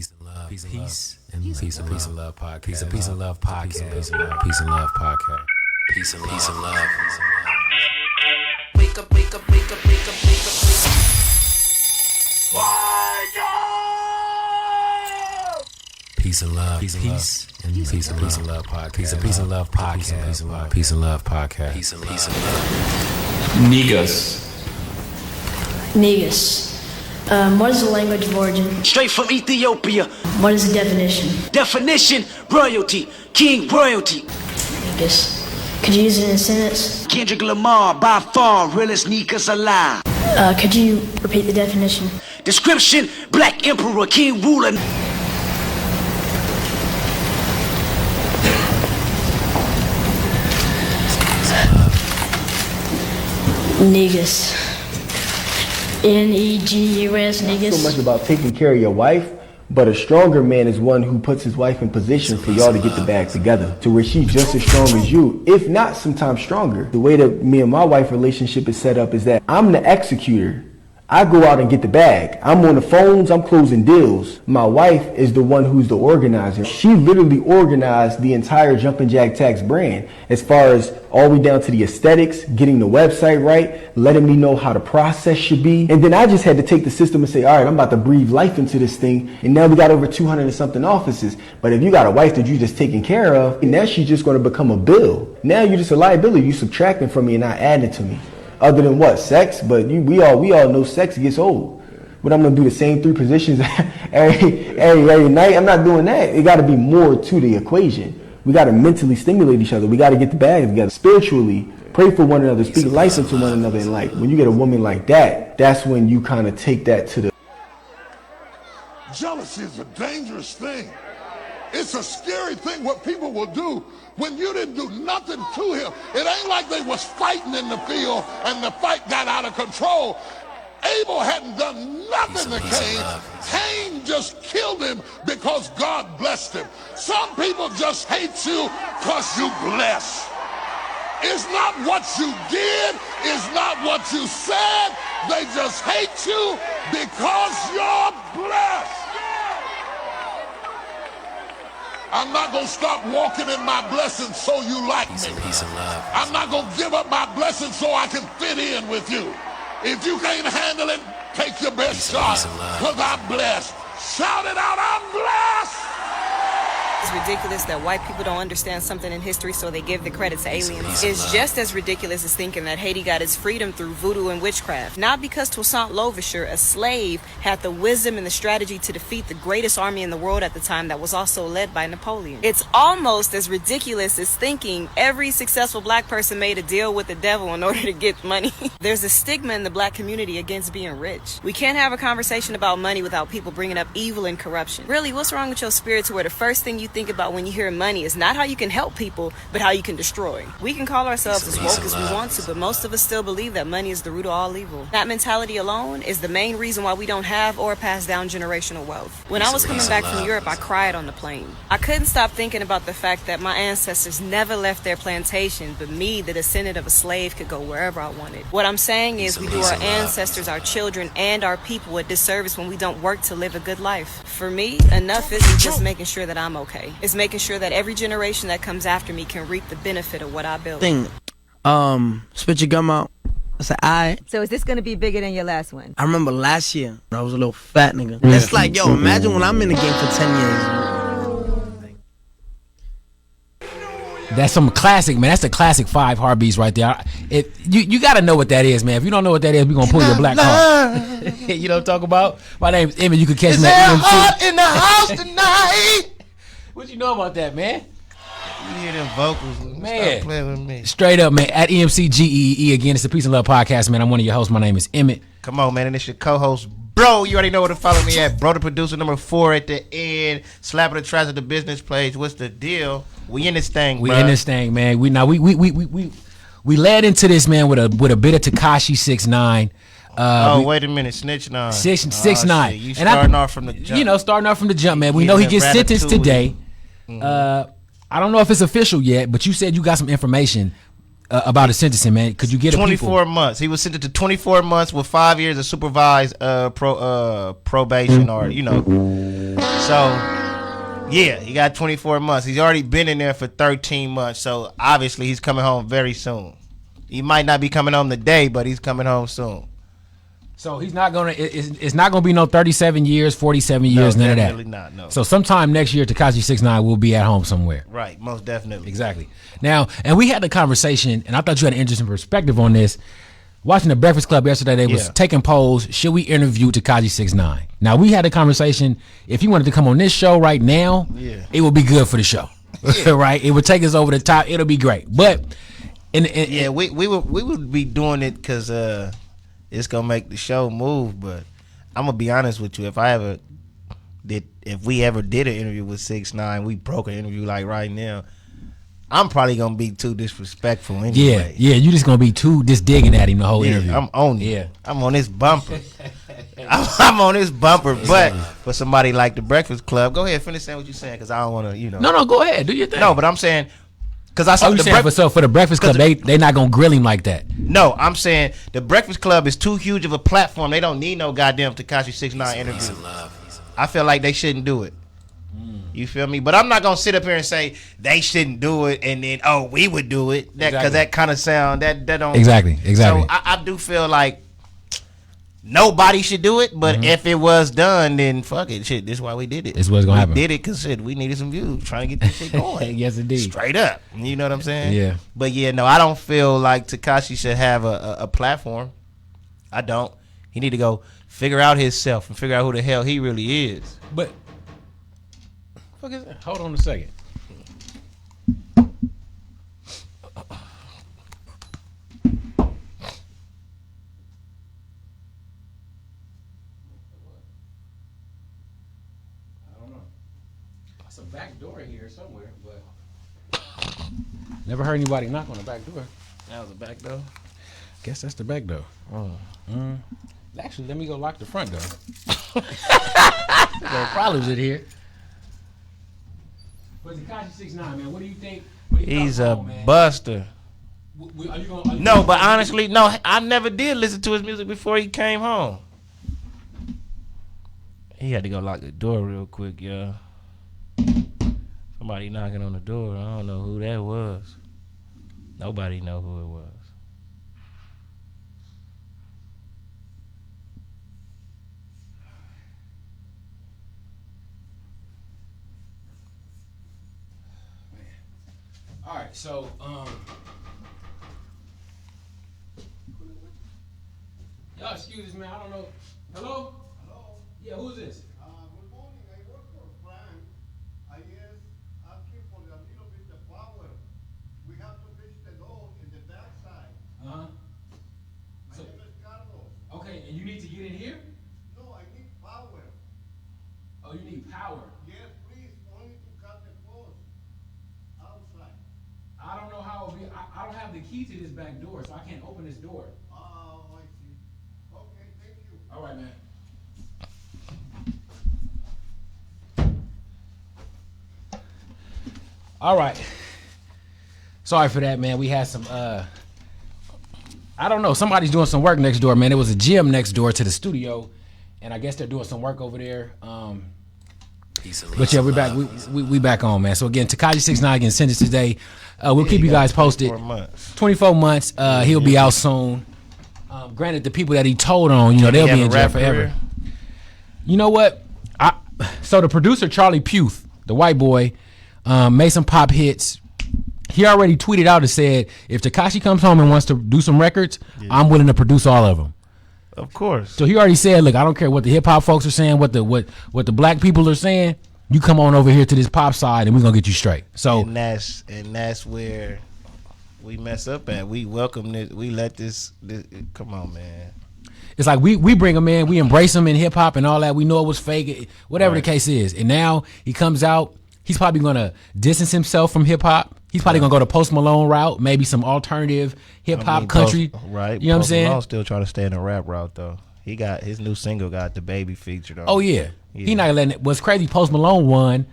Peace and love. Peace and love podcast. Peace and love podcast. Peace and love podcast. Peace and love. Wake up, wake up, wake up, wake up, wake up, wake up. Peace and love. Peace and love podcast. Peace and love podcast. Peace and love podcast. Peace and love. Niggas. What is the language of origin? Straight from Ethiopia. What is the definition? Definition, royalty, king royalty. Negus. Could you use it in a sentence? Kendrick Lamar, by far, realest niggas alive. Could you repeat the definition? Description, black emperor, king ruler. Negus. Negus, negus. So much about taking care of your wife, but a stronger man is one who puts his wife in position for y'all to get the bag together, to where she's just as strong as you, if not sometimes stronger. The way that me and my wife relationship is set up is that I'm the executor. I go out and get the bag. I'm on the phones, I'm closing deals. My wife is the one who's the organizer. She literally organized the entire Jumpin' Jack Tax brand, as far as all the way down to the aesthetics, getting the website right, letting me know how the process should be. And then I just had to take the system and say, all right, I'm about to breathe life into this thing. And now we got over 200 and something offices. But if you got a wife that you just taking care of, now she's just going to become a bill. Now you're just a liability. You subtracting from me and not adding to me. Other than what? Sex? But we all know sex gets old. But I'm going to do the same 3 positions every night. I'm not doing that. It got to be more to the equation. We got to mentally stimulate each other. We got to get the bag together. Spiritually, pray for one another, speak life into one another. And like, when you get a woman like that, that's when you kind of take that to the... Jealousy is a dangerous thing. It's a scary thing what people will do when you didn't do nothing to him. It ain't like they was fighting in the field and the fight got out of control. Abel hadn't done nothing to Cain. Cain just killed him because God blessed him. Some people just hate you because you blessed. It's not what you did. It's not what you said. They just hate you because you're blessed. I'm not going to stop walking in my blessings so you like me. I'm not going to give up my blessings so I can fit in with you. If you can't handle it, take your best shot, because I'm blessed. Shout it out, I'm blessed! It's ridiculous that white people don't understand something in history, so they give the credit to aliens. It's just as ridiculous as thinking that Haiti got its freedom through voodoo and witchcraft. Not because Toussaint Louverture, a slave, had the wisdom and the strategy to defeat the greatest army in the world at the time that was also led by Napoleon. It's almost as ridiculous as thinking every successful black person made a deal with the devil in order to get money. There's a stigma in the black community against being rich. We can't have a conversation about money without people bringing up evil and corruption. Really, what's wrong with your spirit to where the first thing you think about when you hear money is not how you can help people, but how you can destroy? We can call ourselves as woke as we want to, but most of us still believe that money is the root of all evil. That mentality alone is the main reason why we don't have or pass down generational wealth. When I was coming back from Europe, I cried on the plane. I couldn't stop thinking about the fact that my ancestors never left their plantation, but me, the descendant of a slave, could go wherever I wanted. What I'm saying is we do our ancestors, our children, and our people a disservice when we don't work to live a good life. For me, enough isn't just making sure that I'm okay. It's making sure that every generation that comes after me can reap the benefit of what I built. Spit your gum out. I said, alright. So is this gonna be bigger than your last one? I remember last year, I was a little fat nigga. It's like, yo, imagine when I'm in the game for 10 years. That's some classic, man. That's the classic 5 heartbeats right there. You got to know what that is, man. If you don't know what that is, we're going to pull your black card. You know what I'm talking about? My name's Emmett. You can catch me at EMC. Hot in the house tonight. What you know about that, man? You hear them vocals, man. Stop playing with me. Straight up, man. At EMCGEE again. It's the Peace and Love Podcast, man. I'm one of your hosts. My name is Emmett. Come on, man. And it's your co-host, Bro. You already know where to follow me at. Bro, the producer, number 4 at the end. Slapping the tries at the business page. What's the deal? We in this thing, We in this thing, man. We led into this, man, with a bit of Tekashi 6ix9ine. Wait a minute, Snitch 9. 6ix9ine. You starting off from the jump. You know, starting off from the jump, man. We know he gets sentenced today. I don't know if it's official yet, but you said you got some information. about his sentencing, man. Could you get 24 months. He was sentenced to 24 months with 5 years of supervised probation, or So yeah, he got 24 months. He's already been in there for 13 months. So obviously he's coming home very soon. He might not be coming home today, but he's coming home soon. So he's not gonna. It's not gonna be no 37 years, 47 years, none of that. Definitely not. No. So sometime next year, Tekashi 6ix9ine will be at home somewhere. Right. Most definitely. Exactly. Now, and we had the conversation, and I thought you had an interesting perspective on this. Watching the Breakfast Club yesterday, they was taking polls. Should we interview Tekashi 6ix9ine? Now we had a conversation. If he wanted to come on this show right now, it would be good for the show, right? It would take us over the top. It'll be great. But we would be doing it because it's gonna make the show move. But I'm gonna be honest with you. If we ever did an interview with 6ix9ine, we broke an interview like right now, I'm probably gonna be too disrespectful anyway. Yeah, you just gonna be too just digging at him the whole interview. I'm on it. Yeah, I'm on this bumper. I'm on this bumper. But for somebody like the Breakfast Club, go ahead, finish saying what you're saying, because I don't want to, No, go ahead, do your thing. No, but I'm saying, because I saw for the Breakfast Club, they not gonna grill him like that. No, I'm saying the Breakfast Club is too huge of a platform. They don't need no goddamn Tekashi 6ix9ine interview. I feel like they shouldn't do it. You feel me? But I'm not gonna sit up here and say they shouldn't do it, and then we would do it. Because that kind of sound that don't exactly. So I do feel like nobody should do it. But if it was done, then fuck it, shit. This is why we did it. This is what's gonna happen. We did it because we needed some views, trying to get this shit going. Yes, indeed. Straight up. You know what I'm saying? Yeah. But no, I don't feel like Tekashi should have a platform. I don't. He need to go figure out himself and figure out who the hell he really is. But fuck is that? Hold on a second. I don't know. It's a back door here somewhere, but never heard anybody knock on the back door. That was a back door? Guess that's the back door. Actually, let me go lock the front door. There are problems in here. But Tekashi 6ix9ine, man, what do you think? He's a buster. No, but honestly, no, I never did listen to his music before he came home. He had to go lock the door real quick, y'all. Somebody knocking on the door. I don't know who that was. Nobody know who it was. All right, so y'all excuse us, man. I don't know. Hello? Yeah, who's this? Good morning. I work for Frank. I guess asking for a little bit of power. We have to fix the door in the back side. My name is Carlos. Okay, and you need to get in here? No, I need power. Oh, you need power? Yes, please. Only to cut the post outside. I don't know how it'll be. I don't have the key to this back door, so I can't open this door. Oh, I see. Okay, thank you. All right, man. All right. Sorry for that, man. We had some I don't know. Somebody's doing some work next door, man. It was a gym next door to the studio, and I guess they're doing some work over there. But yeah, we're back. We back on, man. So again, Tekashi 6ix9ine getting sentenced today. We'll keep you guys posted. 24 months. He'll be out soon. Granted, the people that he told on, they'll be in jail forever. You know what? So the producer Charlie Puth, the white boy, made some pop hits. He already tweeted out and said, if Tekashi comes home and wants to do some records, I'm willing to produce all of them. Of course. So he already said, look, I don't care what the hip hop folks are saying, what the black people are saying. You come on over here to this pop side, and we're gonna get you straight. So and that's where we mess up at. We welcome this. We let this. Come on, man. It's like we bring him in, we embrace him in hip hop and all that. We know it was fake, whatever the case is. And now he comes out. He's probably gonna distance himself from hip hop. He's probably gonna go the Post Malone route, maybe some alternative hip hop country. Right. You know what I'm saying? Malone's still trying to stay in the rap route though. He got his new single got the baby featured on. Oh yeah. He not letting it. What's crazy? Post Malone won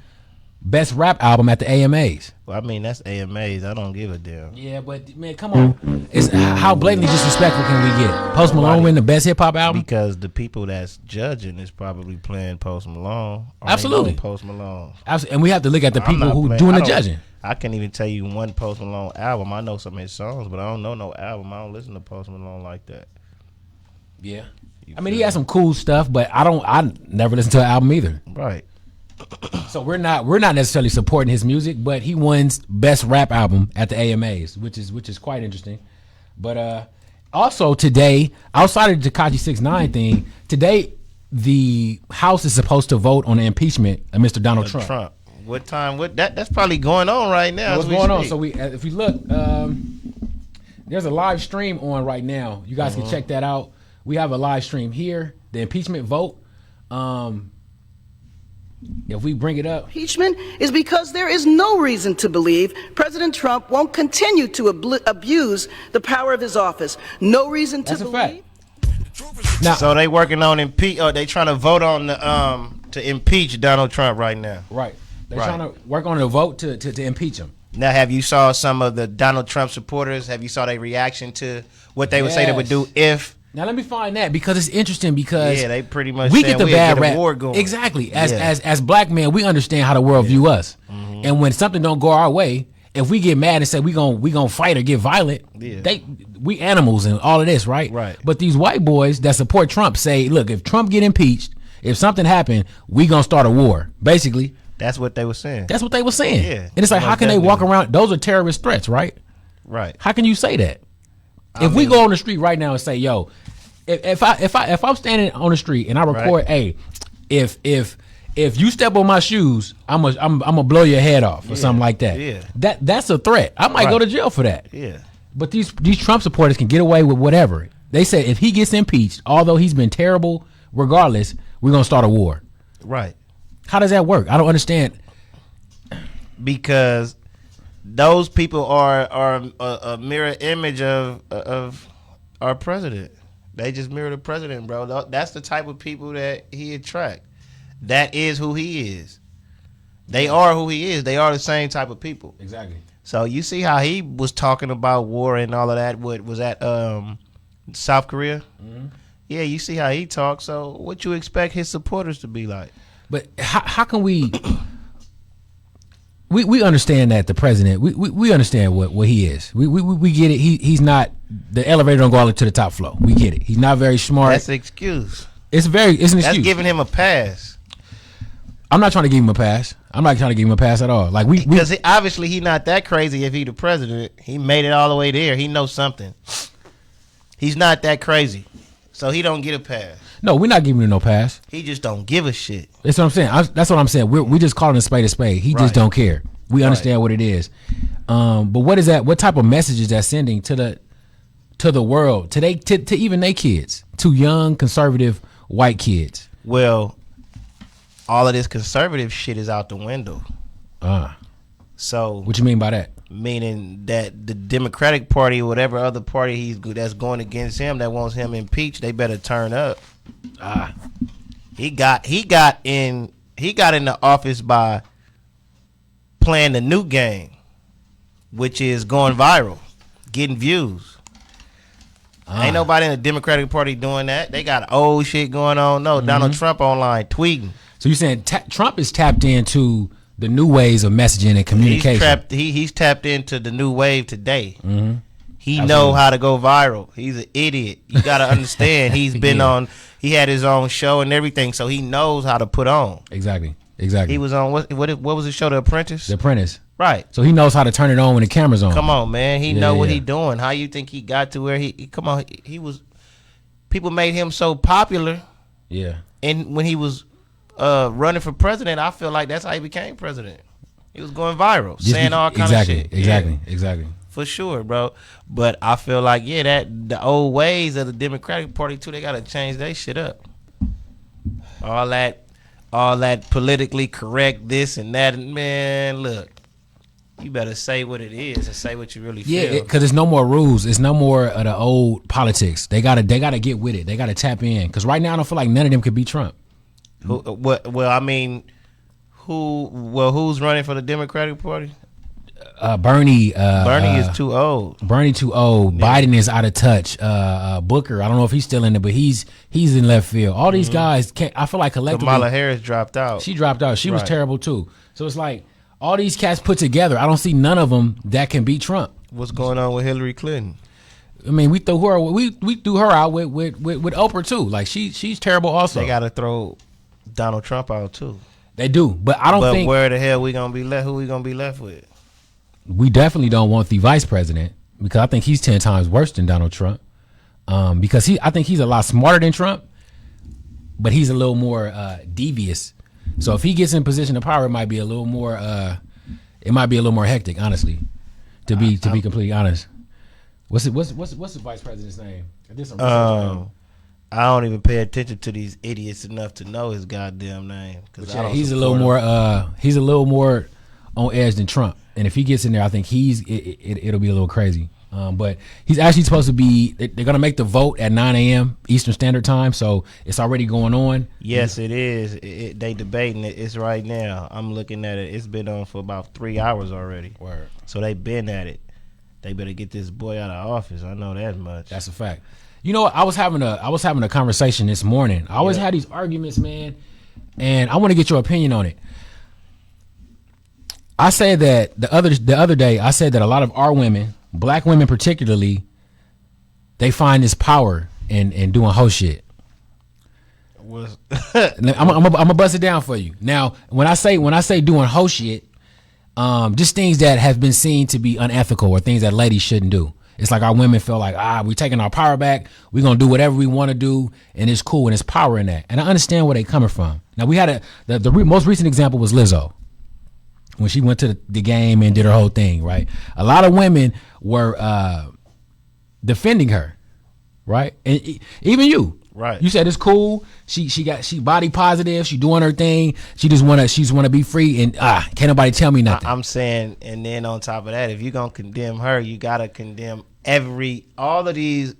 best rap album at the AMAs. Well, I mean, that's AMAs. I don't give a damn. Yeah, but man, come on. It's how blatantly disrespectful can we get? Post Malone win the best hip hop album? Because the people that's judging is probably playing Post Malone. Absolutely. Post Malone. And we have to look at the people who doing the judging. I can't even tell you one Post Malone album. I know some of his songs, but I don't know no album. I don't listen to Post Malone like that. Yeah. I mean, he has some cool stuff, but I never listen to an album either. Right. So we're not necessarily supporting his music, but he wins best rap album at the AMAs, which is quite interesting. But also today, outside of the Tekashi 6ix9ine thing, today the House is supposed to vote on the impeachment of Mr. Donald Trump. What time? That's probably going on right now. What's going on? So if we look, there's a live stream on right now. You guys can check that out. We have a live stream here. The impeachment vote. If we bring it up, impeachment is because there is no reason to believe President Trump won't continue to abuse the power of his office. No reason to believe. Now, so they working on they trying to vote on the to impeach Donald Trump right now. Right. They're trying to work on a vote to impeach him. Now, have you saw some of the Donald Trump supporters? Have you saw their reaction to what they would say they would do if? Now let me find that because it's interesting because they pretty much we get the bad rap. War going. Exactly. As black men, we understand how the world view us, and when something don't go our way, if we get mad and say we gonna fight or get violent, we animals and all of this, right? Right. But these white boys that support Trump say, look, if Trump get impeached, if something happened, we gonna start a war. Basically, that's what they were saying. That's what they were saying. Yeah. And it's like, how can they walk around? Those are terrorist threats, right? Right. How can you say that? If we go on the street right now and say, yo, if I'm standing on the street and I record, hey, if you step on my shoes, I'm gonna blow your head off or something like that. Yeah. That's a threat. I might go to jail for that. Yeah. But these Trump supporters can get away with whatever. They said if he gets impeached, although he's been terrible, regardless, we're gonna start a war. Right. How does that work? I don't understand. Because those people are a mirror image of our president. They just mirror the president, bro. That's the type of people that he attract. That is who he is. They are who he is. They are the same type of people. Exactly. So you see how he was talking about war and all of that. What was that? South Korea. Mm-hmm. Yeah, you see how he talks. So what you expect his supporters to be like? But how can we? We understand that the president. We understand what he is. We get it. He's not. The elevator don't go all to the top floor. We get it. He's not very smart. That's an excuse. It's an excuse. That's giving him a pass. I'm not trying to give him a pass. I'm not trying to give him a pass at all. Like because obviously he's not that crazy. If he the president, he made it all the way there. He knows something. He's not that crazy, so he don't get a pass. No, we're not giving him no pass. He just don't give a shit. That's what I'm saying. That's what I'm saying. We just calling a spade a spade. He just don't care. We understand what it is. But what is that? What type of message is that sending to the world, to even they kids, to young conservative white kids? Well, all of this conservative shit is out the window. So what you mean by that? Meaning that the Democratic Party or whatever other party that's going against him that wants him impeached, they better turn up. He got in the office by playing the new game, which is going viral, getting views. Ain't nobody in the Democratic Party doing that. They got old shit going on. No, Donald Trump online tweeting. So you're saying Trump is tapped into the new ways of messaging and communication. He's tapped into the new wave today. Mm-hmm. He know how to go viral. He's an idiot. You got to understand. He's been on. He had his own show and everything, so he knows how to put on. Exactly. He was on what was the show? The Apprentice. The Apprentice. Right. So he knows how to turn it on when the camera's on. Come on, man. He know what he doing. How you think he got to where he? Come on. He was. People made him so popular. Yeah. And when he was running for president, I feel like that's how he became president. He was going viral, saying all kind of shit. Exactly. For sure, bro. But I feel like that the old ways of the Democratic Party too, they gotta change their shit up. All that politically correct this and that, and man, look, you better say what it is and say what you really feel. Yeah, because there's no more rules. It's no more of the old politics. They gotta get with it. They gotta tap in. Because right now I don't feel like none of them could beat Trump. Well, I mean, Who's running for the Democratic Party? Bernie. Bernie is too old. Bernie too old. Yeah. Biden is out of touch. Booker, I don't know if he's still in there, but he's in left field. All these guys, I feel like collectively. Kamala Harris dropped out. She dropped out. She was terrible too. So it's like all these cats put together. I don't see none of them that can beat Trump. What's going on with Hillary Clinton? I mean, we threw her. We threw her out with Oprah too. Like she's terrible also. They got to throw Donald Trump out too. They do, but I don't think. But where the hell we gonna be left? Who we gonna be left with? We definitely don't want the vice president because I think he's 10 times worse than Donald Trump. Because I think he's a lot smarter than Trump, but he's a little more devious. So if he gets in position of power, it might be a little more. It might be a little more hectic, honestly. To be completely honest, what's the vice president's name? I don't even pay attention to these idiots enough to know his goddamn name. He's a little more. He's a little more on edge than Trump, and if he gets in there, I think it'll be a little crazy. But he's actually supposed to be. They're gonna make the vote at 9 a.m. Eastern Standard Time, so it's already going on. Yes, it is. They debating it. It's right now. I'm looking at it. It's been on for about 3 hours already. Word. So they've been at it. They better get this boy out of office. I know that much. That's a fact. You know what? I was having a conversation this morning. I always had these arguments, man, and I want to get your opinion on it. I said that the other day, I said that a lot of our women, black women particularly, they find this power in doing hoe shit. I'm gonna bust it down for you. Now, when I say doing hoe shit, just things that have been seen to be unethical or things that ladies shouldn't do. It's like our women feel like, we're taking our power back. We're going to do whatever we want to do. And it's cool. And it's power in that. And I understand where they're coming from. Now, we had the most recent example was Lizzo. When she went to the game and did her whole thing, right? A lot of women were defending her, right? And even you. Right. You said it's cool. She body positive. She doing her thing. She just wanna be free and can't nobody tell me nothing. I'm saying, and then on top of that, if you're gonna condemn her, you gotta condemn all of these.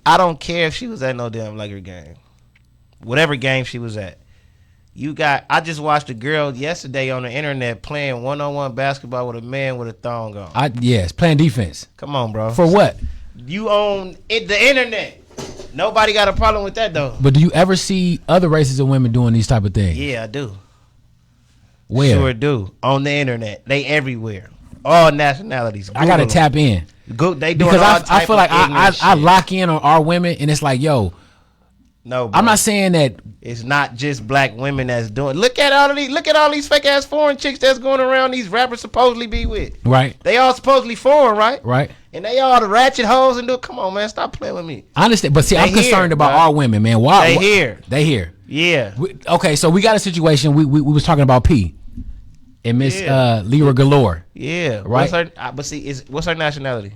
I don't care if she was at no damn Laker game, whatever game she was at. I just watched a girl yesterday on the internet playing one-on-one basketball with a man with a thong on. Yes, playing defense. Come on, bro. For what? You own the internet. Nobody got a problem with that though. But do you ever see other races of women doing these type of things? Yeah, I do. Where? Sure do. On the internet. They everywhere. All nationalities. Google I gotta tap in. They doing because all I feel like I shit. lock in on our women and it's like, yo. No, bro. I'm not saying that it's not just black women that's doing. Look at all these fake ass foreign chicks that's going around these rappers supposedly be with. Right. They all supposedly foreign, right? Right. And they all the ratchet hoes and do. Come on, man, stop playing with me. I understand, but see, I'm concerned about our women, man. Why? They here. Yeah. Okay, so we got a situation. We was talking about P and Miss Lyra Galore. Yeah. Right. What's her nationality?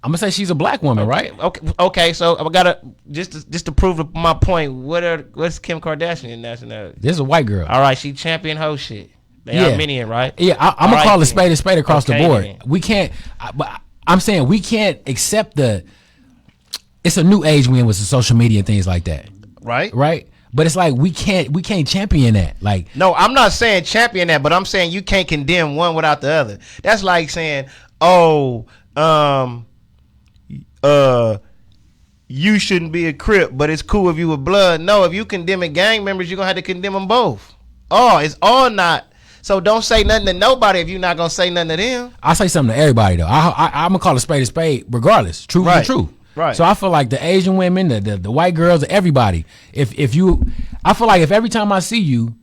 I'm gonna say she's a black woman, right? Okay. So I gotta just to prove my point. What's Kim Kardashian nationality? This is a white girl. All right, she champion hoe shit. They Armenian, right? Yeah, I'm gonna call a spade across the board. Then. We can't. But I'm saying we can't accept it's a new age we in with the social media and things like that. Right. Right. But it's like we can't champion that. Like, no, I'm not saying champion that, but I'm saying you can't condemn one without the other. That's like saying, you shouldn't be a Crip, but it's cool if you were blood. No, if you condemning gang members, you're gonna have to condemn them both. It's all not. So don't say nothing to nobody if you're not gonna say nothing to them. I say something to everybody though. I'm gonna call a spade regardless. Truth is true. Right. So I feel like the Asian women, the white girls, everybody. I feel like if every time I see you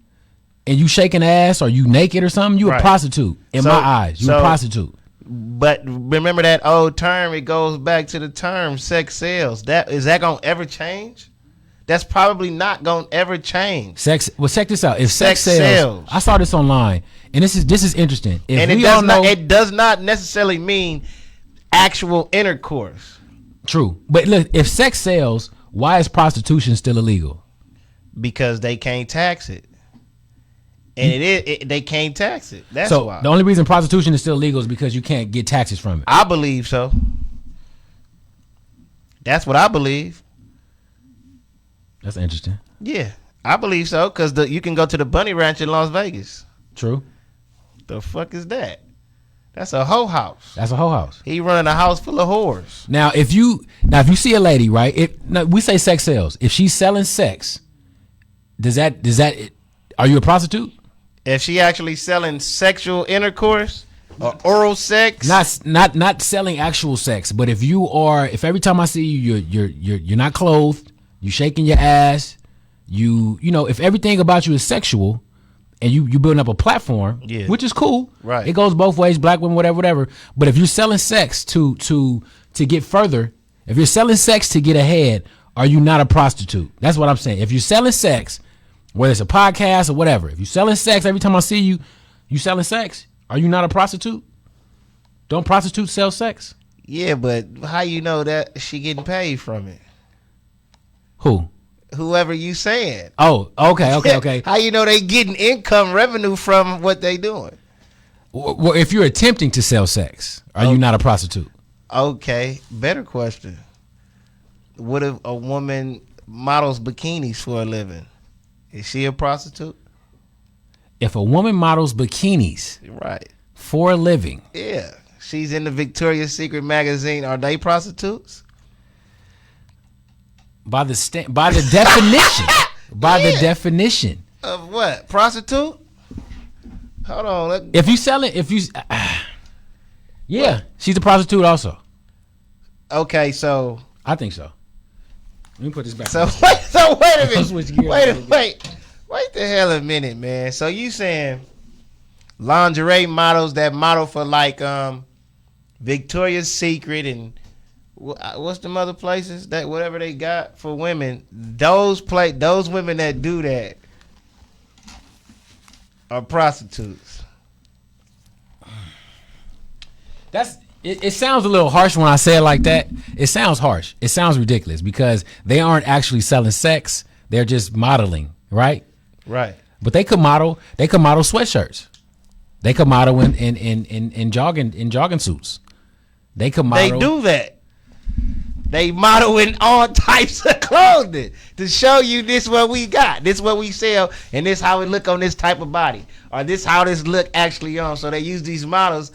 and you shaking ass or you naked or something, you a prostitute in my eyes. You a prostitute. But remember that old term, it goes back to the term sex sells. Is that gonna ever change? That's probably not gonna ever change. Check this out. If sex sells, I saw this online, and this is interesting. It does not necessarily mean actual intercourse. True, but look, if sex sells, why is prostitution still illegal? Because they can't tax it. And they can't tax it. That's why. The only reason prostitution is still legal is because you can't get taxes from it. I believe so. That's what I believe. That's interesting. Yeah, I believe so, because you can go to the Bunny Ranch in Las Vegas. True. The fuck is that? That's a hoe house. That's a hoe house. He running a house full of whores. Now, if you see a lady, right? We say sex sells. If she's selling sex, does that are you a prostitute? If she actually selling sexual intercourse or oral sex, not selling actual sex, but if every time I see you, you're not clothed, you shaking your ass, you know, if everything about you is sexual, and you building up a platform, which is cool, right? It goes both ways, black women, whatever. But if you're selling sex to get further, if you're selling sex to get ahead, are you not a prostitute? That's what I'm saying. If you're selling sex, whether it's a podcast or whatever, if you're selling sex, every time I see you, you selling sex, are you not a prostitute? Don't prostitutes sell sex? Yeah, but how you know that she getting paid from it? Who? Whoever you saying. Oh, okay. How you know they getting income revenue from what they doing? Well, if you're attempting to sell sex, are you not a prostitute? Okay, better question. What if a woman models bikinis for a living? Is she a prostitute? If a woman models bikinis, right, for a living, yeah, she's in the Victoria's Secret magazine. Are they prostitutes? By the definition, the definition of what, prostitute? Hold on. If you selling, yeah, she's a prostitute also. Okay, so I think so. Let me put this back. So wait a minute. Wait the hell a minute, man. So you saying lingerie models that model for like Victoria's Secret and what's the other places that whatever they got for women, those women that do that are prostitutes. It sounds a little harsh when I say it like that. It sounds harsh. It sounds ridiculous because they aren't actually selling sex. They're just modeling, right? Right. But they could model sweatshirts. They could model in jogging suits. They could model. They do that. They model in all types of clothing to show you this what we got, this what we sell, and this how it look on this type of body, or this how this look actually on. So they use these models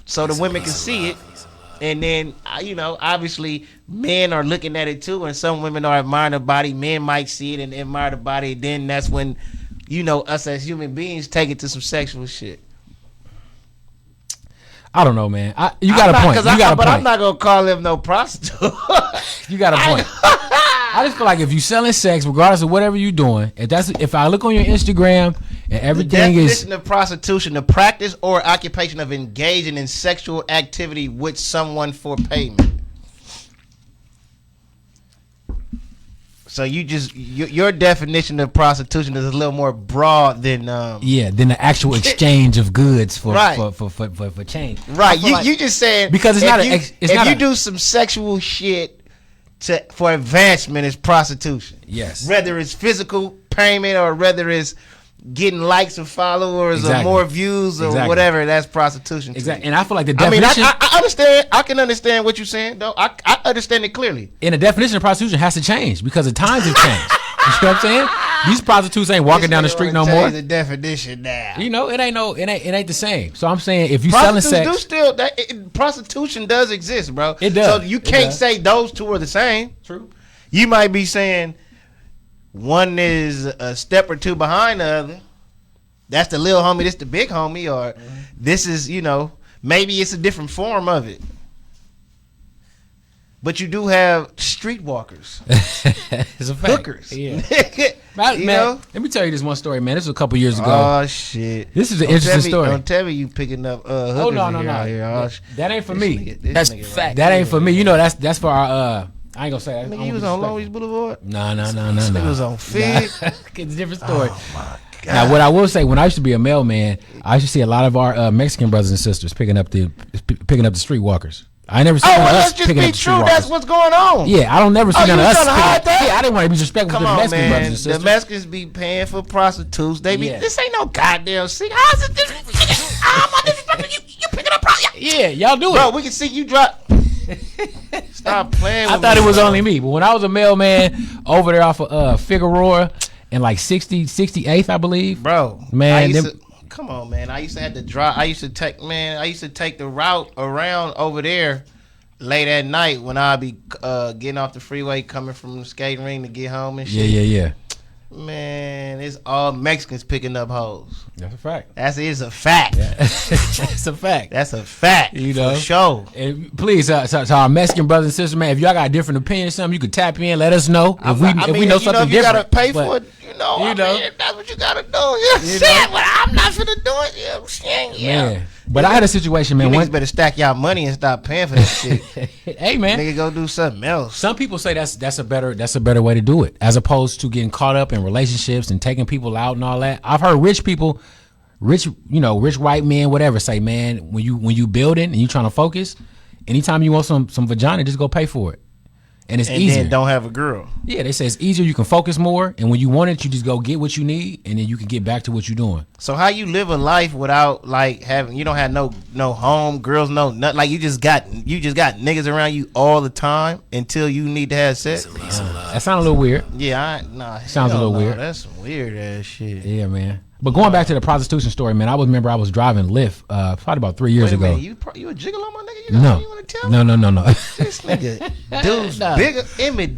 so the women can see it, and then obviously men are looking at it too, and some women are admiring the body. Men might see it and admire the body. Then that's when us as human beings take it to some sexual shit. I don't know, man. You got a point. But I'm not gonna call him no prostitute. You got a point. I just feel like if you selling sex, regardless of whatever you're doing, if I look on your Instagram and everything the is definition of prostitution, the practice or occupation of engaging in sexual activity with someone for payment. So your definition of prostitution is a little more broad than than the actual exchange of goods for change. Right. You just saying because if you do some sexual shit for advancement, it's prostitution. Yes. Whether it's physical payment or whether it's getting likes or followers or more views or whatever, that's prostitution. Exactly. And I feel like the definition. I understand. I can understand what you're saying, though. I understand it clearly. And the definition of prostitution has to change because the times have changed. You know what I'm saying? These prostitutes ain't walking down the street no more. The definition now. It ain't the same. So I'm saying if you selling sex, prostitution does exist, bro. It does. So you can't say those two are the same. True. You might be saying one is a step or two behind the other. That's the little homie, this the big homie, or this is, maybe it's a different form of it. But you do have streetwalkers. It's a fact. Hookers. Yeah. Man, let me tell you this one story, man. This was a couple years ago. Oh, shit. This is an interesting story. Don't tell me you picking up hookers. Oh, no. That ain't for me. That's fact. That ain't for me. That's for our I ain't gonna say that. Nigga, you was on Long Beach Boulevard? No. Nigga was on Fig. It's a different story. Oh my God. Now, what I will say, when I used to be a mailman, I used to see a lot of our Mexican brothers and sisters picking up the streetwalkers. I never seen us picking up the streetwalkers. That's what's going on. Yeah, I don't never see none of us picking up. That? Yeah, I didn't want to be disrespectful to the Mexican brothers and sisters. The Mexicans be paying for prostitutes. They be this ain't no goddamn secret. How's it this? I'm not disrespecting you. You picking up prostitutes? Yeah, y'all do it. Bro, we can see you drop. Stop playing with I thought it was only me, but when I was a mailman over there off of Figueroa and like 68th, I believe. Bro, Man, come on, man. I used to have to drive. I used to take the route around over there late at night when I'd be getting off the freeway, coming from the skating ring to get home and shit. Yeah. Man, it's all Mexicans picking up hoes. That's a fact. It's a fact. Yeah. It's a fact. That's a fact. You know, for sure. And please, to our Mexican brothers and sisters, man, if y'all got different opinions, something you could tap in, let us know. If we know something if you different, gotta pay for it. I mean, if that's what you gotta do. But I'm not finna do it. Man. But I had a situation, man. You niggas better stack y'all money and stop paying for that shit. Hey, man, nigga, go do something else. Some people say that's a better way to do it, as opposed to getting caught up in relationships and taking people out and all that. I've heard rich white men, whatever, say, man, when you building and you trying to focus, anytime you want some vagina, just go pay for it. And it's easier. Then don't have a girl. Yeah, they say it's easier. You can focus more, and when you want it, you just go get what you need, and then you can get back to what you're doing. So how you live a life without like having? You don't have no home, girls, no nothing. Like you just got niggas around you all the time until you need to have sex. That sounds a little weird. Yeah, sounds a little weird. That's some weird ass shit. Yeah, man. But going back to the prostitution story, man, I remember I was driving Lyft probably about 3 years ago. You a gigolo, my nigga? You know what you want to tell me? No. This nigga, dude's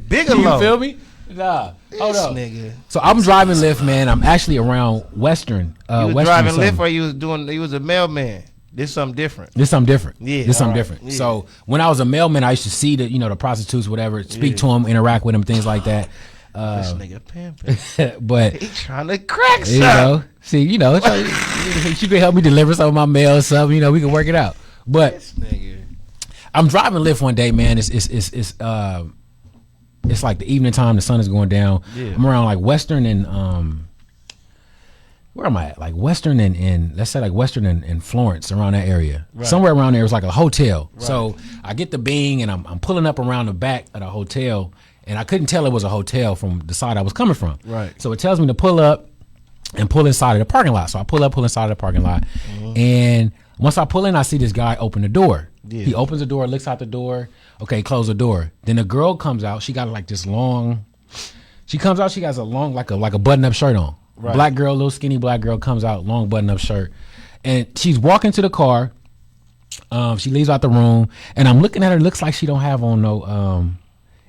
bigger. You feel me? Nah. Hold up. Nigga. So I'm driving Lyft, man. I'm actually around Western. You was Western driving Lyft, or you was a mailman? This something different. Yeah. This something different. Yeah. So when I was a mailman, I used to see the prostitutes, whatever, speak to them, interact with them, things like that. This nigga pimping. But he trying to crack something. See, she could help me deliver some of my mail or something. We can work it out. But I'm driving Lyft one day, man. It's like the evening time. The sun is going down. Yeah. I'm around like Western and where am I at? Like Western and let's say like Western and Florence, around that area. Right. Somewhere around there was like a hotel. Right. So I get the Bing and I'm pulling up around the back of the hotel, and I couldn't tell it was a hotel from the side I was coming from. Right. So it tells me to pull up and pull inside of the parking lot. So I pull inside of the parking lot. Mm-hmm. And once I pull in, I see this guy open the door. Yeah. He opens the door, looks out the door. Okay, close the door. Then the girl comes out. She got like this long. She comes out. She has a long, like a button-up shirt on. Right. Black girl, little skinny black girl comes out, long button-up shirt, and she's walking to the car. She leaves out the room, and I'm looking at her. Looks like she don't have on no.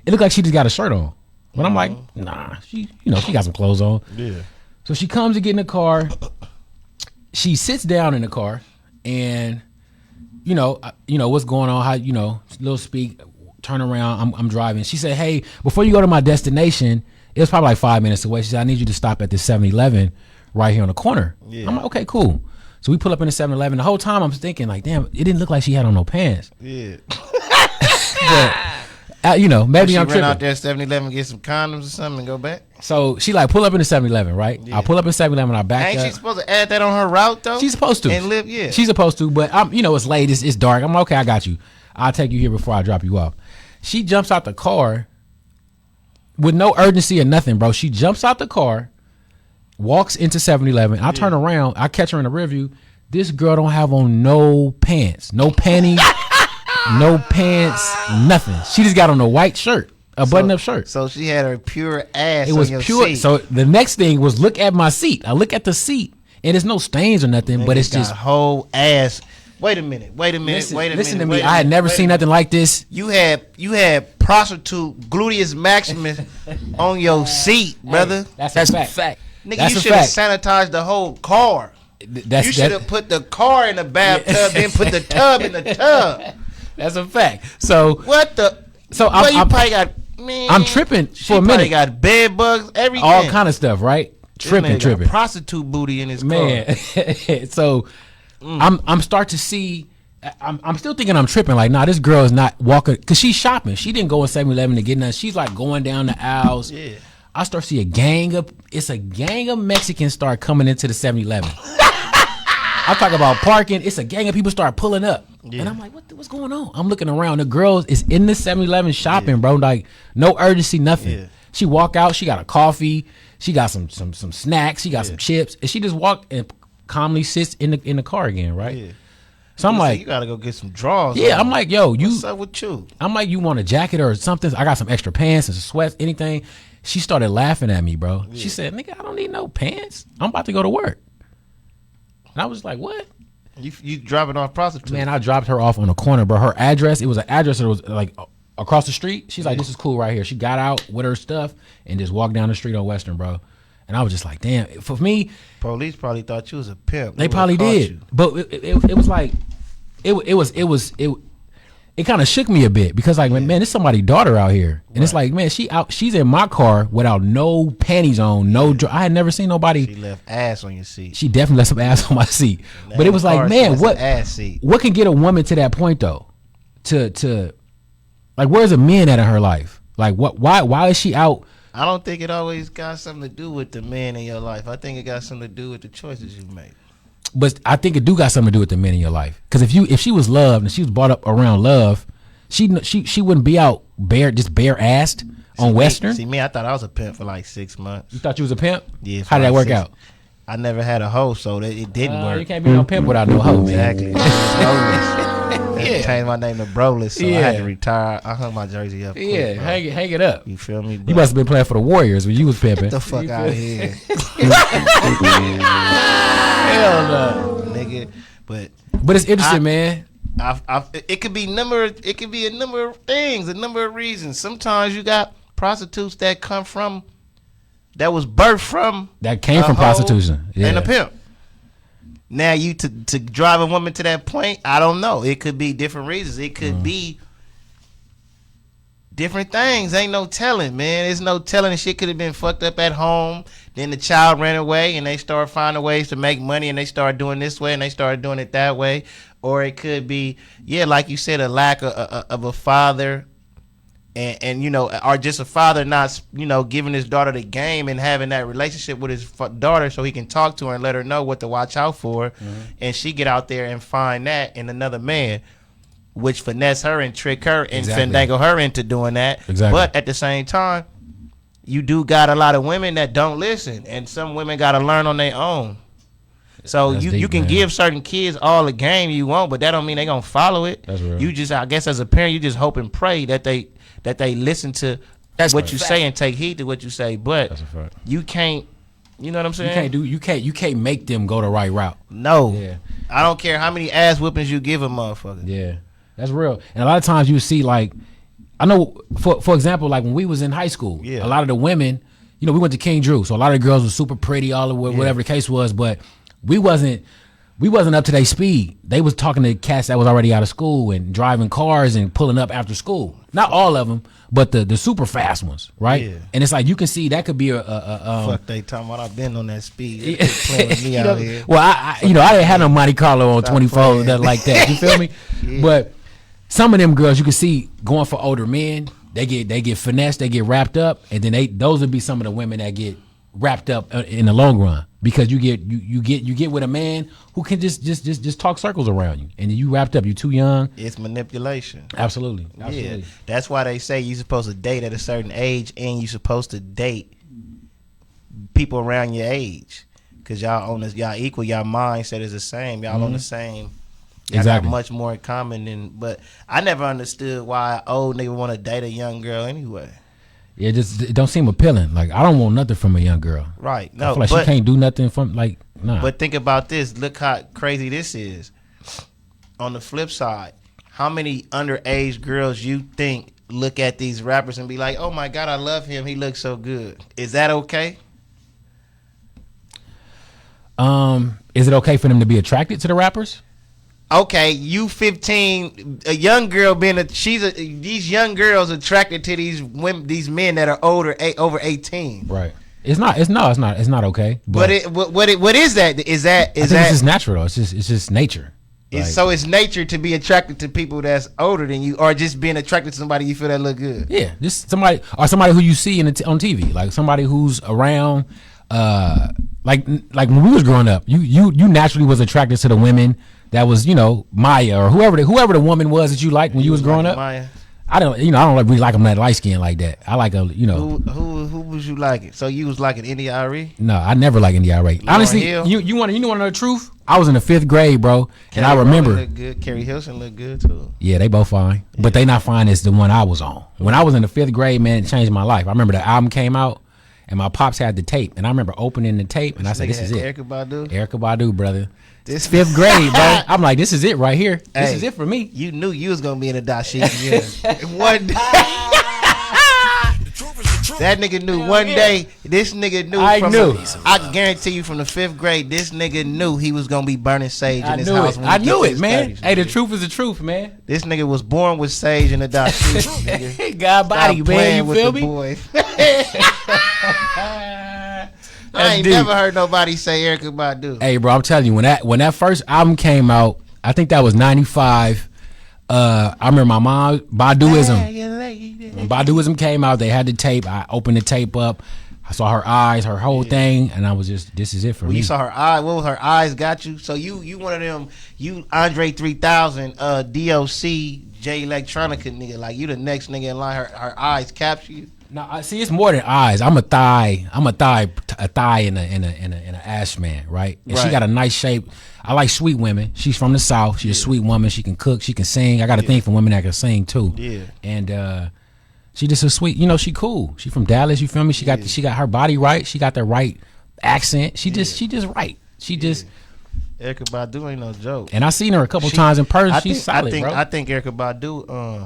It looks like she just got a shirt on, but I'm like, nah. She got some clothes on. Yeah. So she comes to get in the car. She sits down in the car, and what's going on? How little speak, turn around. I'm driving. She said, "Hey, before you go to my destination, it was probably like 5 minutes away. She said, I need you to stop at this 7-Eleven right here on the corner." Yeah. I'm like, okay, cool. So we pull up in the 7-Eleven. The whole time I'm thinking like, damn, it didn't look like she had on no pants. Yeah. But, maybe I'm tripping. Run out there 7-Eleven, get some condoms or something and go back. So she like pull up in the 7-Eleven, right? Yeah. I pull up in 7-Eleven, I back up. Ain't she supposed to add that on her route though? She's supposed to. And live, yeah. She's supposed to, but it's late, it's dark. I'm like, okay, I got you. I'll take you here before I drop you off. She jumps out the car with no urgency or nothing, bro. She jumps out the car, walks into 7-Eleven. I turn around, I catch her in the rear view. This girl don't have on no pants, no panties, no pants, nothing. She just got on a white shirt, a button-up shirt. So she had her pure ass. It was on your pure. Seat. So the next thing was look at my seat. I look at the seat, and there's no stains or nothing, but it's just whole ass. Wait a minute. Listen to me. I had never seen nothing like this. You had prostitute gluteus maximus on your seat, brother. Hey, that's a fact. Nigga, that's you should have sanitized the whole car. You should have put the car in the bathtub, then put the tub in the tub. That's a fact. So what the? So you probably got. Man, I'm tripping for a minute. Probably got bed bugs, everything, all kind of stuff, right? Tripping. Prostitute booty in his man. Car. So I'm start to see. I'm still thinking I'm tripping. Like, nah, this girl is not walking because she's shopping. She didn't go in 7-Eleven to get nothing. She's like going down the aisles. Yeah. I start to see a gang of Mexicans start coming into the 7-Eleven. I talk about parking. It's a gang of people start pulling up, and I'm like, what's going on? I'm looking around. The girl is in the 7-Eleven shopping, bro. Like, no urgency, nothing. Yeah. She walk out. She got a coffee. She got some snacks. She got some chips, and she just walked and calmly sits in the car again, right? Yeah. So I'm like, you gotta go get some drawers. Yeah, I'm like, yo, what's up with you? I'm like, you want a jacket or something? I got some extra pants and some sweats, anything. She started laughing at me, bro. Yeah. She said, nigga, I don't need no pants. I'm about to go to work. And I was like, what? You dropping off prostitutes? Man, I dropped her off on the corner, bro. Her address, it was an address that was like across the street. She's like, this is cool right here. She got out with her stuff and just walked down the street on Western, bro. And I was just like, damn. For me, police probably thought you was a pimp. They probably did, you. But it was like, it kind of shook me a bit because like, man, this somebody's daughter out here, and it's like, man, she's in my car without no panties on, I had never seen nobody. She left ass on your seat. She definitely left some ass on my seat. But it was like, man, what can get a woman to that point though? To like, where's the men at in her life? Like, why is she out? I don't think it always got something to do with the men in your life. I think it got something to do with the choices you make. But I think it do got something to do with the men in your life. Because if she was loved and she was brought up around love, she wouldn't be out bare assed on Western. See me, I thought I was a pimp for like 6 months. You thought you was a pimp? Yeah. How did that work out? I never had a hoe, so it didn't work. You can't be no pimp without no hoe, man. Exactly. Yeah. Changed my name to Broless, so I had to retire. I hung my jersey up. Yeah, hang it up. You feel me? You must have been playing for the Warriors when you was pimping. Get the fuck out of here. Hell no, nigga. But it's interesting, man. It could be a number of things, a number of reasons. Sometimes you got prostitutes that come from, that was birthed from, that came from prostitution, and a pimp. Now you to drive a woman to that point, I don't know. It could be different reasons. It could be different things. Ain't no telling, man. There's no telling. Shit could have been fucked up at home. Then the child ran away and they start finding ways to make money and they start doing this way and they started doing it that way. Or it could be, like you said, a lack of a father and or just a father not, giving his daughter the game and having that relationship with his daughter so he can talk to her and let her know what to watch out for. And she get out there and find that in another man, which finesse her and trick her and fandangle her into doing that. Exactly. But at the same time, you do got a lot of women that don't listen, and some women got to learn on their own. So you can give certain kids all the game you want, but that don't mean they gonna follow it. That's real. You just, I guess, as a parent, you just hope and pray that they listen to what you say and take heed to what you say. But that's a fact. You can't. You know what I'm saying? You can't make them go the right route. No. Yeah. I don't care how many ass whippings you give a motherfucker. Yeah, that's real. And a lot of times you see, like, I know, for example, like when we was in high school, a lot of the women, we went to King Drew, so a lot of the girls were super pretty, all of whatever the case was, but we wasn't up to their speed. They was talking to cats that was already out of school and driving cars and pulling up after school. Not all of them, but the super fast ones, right? Yeah. And it's like you can see that could be a fuck they talking about. I've been on that speed. They playing with me out here. Well, I didn't have no Monte Carlo on 24 nothing like that. You feel me? But some of them girls you can see going for older men. They get finessed, they get wrapped up, and then those would be some of the women that get wrapped up in the long run, because you get with a man who can just talk circles around you, and you wrapped up. You too young. It's manipulation. Absolutely. Yeah, that's why they say you're supposed to date at a certain age, and you're supposed to date people around your age, because y'all equal. Y'all mindset is the same. Y'all on the same. Y'all got much more in common but I never understood why an old nigga want to date a young girl anyway. Yeah, it don't seem appealing. Like, I don't want nothing from a young girl. Right. No, I feel like she can't do nothing from, like, nah. But think about this. Look how crazy this is. On the flip side, how many underage girls you think look at these rappers and be like, oh my God, I love him. He looks so good. Is that okay? Is it okay for them to be attracted to the rappers? Okay, you 15, a young girl these young girls attracted to these women, these men that are over 18. Right. It's not okay. What is that? Is that it's just natural though. It's just nature. So it's nature to be attracted to people that's older than you, or just being attracted to somebody you feel that look good. Yeah, just somebody who you see on TV, like somebody who's around. Like when we was growing up, you naturally was attracted to the women that was, Maya or whoever the woman was that you liked when you was growing up. Maya. I don't really like them that light skin like that. I like a Who was you liking? So you was liking India Ari? No, I never like India Ray. Honestly, you want to know the truth? I was in the 5th grade, bro, and I remember. Looked good. Carrie Hilson looked good too. Yeah, they both fine, but they not fine as the one I was on. When I was in the 5th grade, man, it changed my life. I remember the album came out, and my pops had the tape, and I remember opening the tape, and I said, "This is it." Erykah Badu, brother. This 5th grade, bro. I'm like, this is it right here. This is it for me. You knew you was gonna be in a dashiki. One day. That nigga knew one day. This nigga knew. I guarantee you, from the 5th grade, this nigga knew he was gonna be burning sage in his house. I knew it, man. Hey, the truth is the truth, man. This nigga was born with sage in the dashiki. God body, man. You feel me? I ain't never heard nobody say Erykah Badu. Hey, bro, I'm telling you, when that first album came out, I think that was 95. I remember my mom, Baduism. When Baduism came out, they had the tape. I opened the tape up. I saw her eyes, her whole thing, and I was just, this is it for me. You saw her eye. What was her eyes got you? So you one of them, you Andre 3000, DOC, J Electronica nigga. Like, you the next nigga in line. Her eyes capture you. No, I see. It's more than eyes. I'm a thigh in a ass man, right? And she got a nice shape. I like sweet women. She's from the South. She's a sweet woman. She can cook. She can sing. I got a thing for women that can sing too. Yeah. And she just a sweet. She cool. She from Dallas. You feel me? She got her body right. She got the right accent. She just right. She just. Erykah Badu ain't no joke. And I seen her a couple times in person. She's solid, bro. I think Erykah Badu,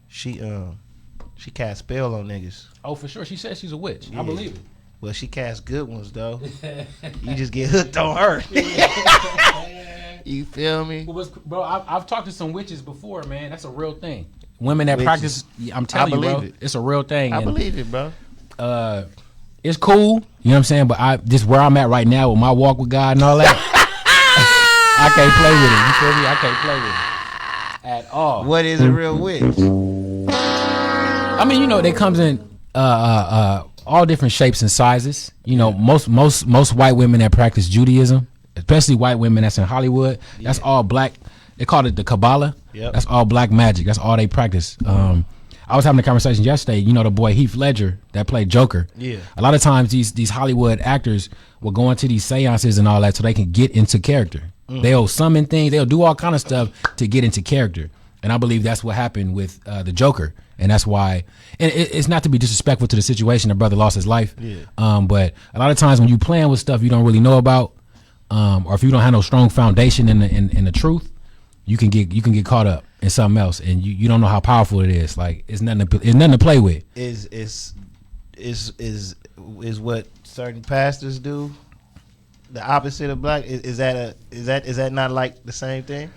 she cast spell on niggas. Oh, for sure. She said she's a witch. Yeah. I believe it. Well, she cast good ones though. You just get hooked on her. You feel me? Bro, I've talked to some witches before, man. That's a real thing. Women that practice, I'm telling you, bro, it's a real thing. I believe it, bro. It's cool, you know what I'm saying? But this where I'm at right now with my walk with God and all that. I can't play with it. You feel me? I can't play with it at all. What is a real witch? I mean, they comes in all different shapes and sizes. Most white women that practice Judaism, especially white women that's in Hollywood, that's all black. They call it the Kabbalah. Yep. That's all black magic. That's all they practice. I was having a conversation yesterday. The boy Heath Ledger that played Joker. Yeah. A lot of times these Hollywood actors will go into these seances and all that so they can get into character. They'll summon things. They'll do all kind of stuff to get into character. And I believe that's what happened with the Joker. And that's why, and it's not to be disrespectful to the situation. The brother lost his life. Yeah. But a lot of times when you playing with stuff you don't really know about, or if you don't have no strong foundation in the truth, you can get caught up in something else, and you don't know how powerful it is. Like it's nothing to play with. Is what certain pastors do the opposite of black? Is that not like the same thing?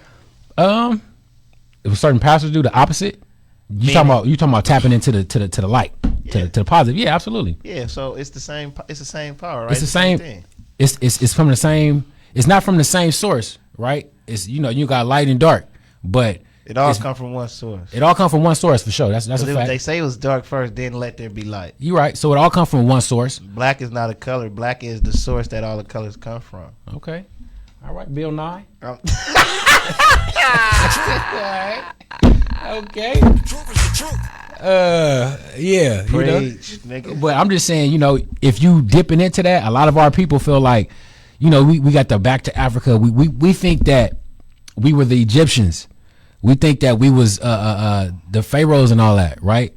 If certain pastors do the opposite. You talking about tapping into the light, to the positive? Yeah, absolutely. Yeah, so it's the same power, right? It's the same thing. It's from the same. It's not from the same source, right? It's you got light and dark, but it all come from one source. It all come from one source for sure. That's a fact. They say it was dark first, then let there be light. You're right. So it all come from one source. Black is not a color. Black is the source that all the colors come from. Okay. All right, Bill Nye. Okay. Yeah. Preach, nigga. But I'm just saying, if you dipping into that, a lot of our people feel like, we got the back to Africa. We think that we were the Egyptians. We think that we was the pharaohs and all that, right?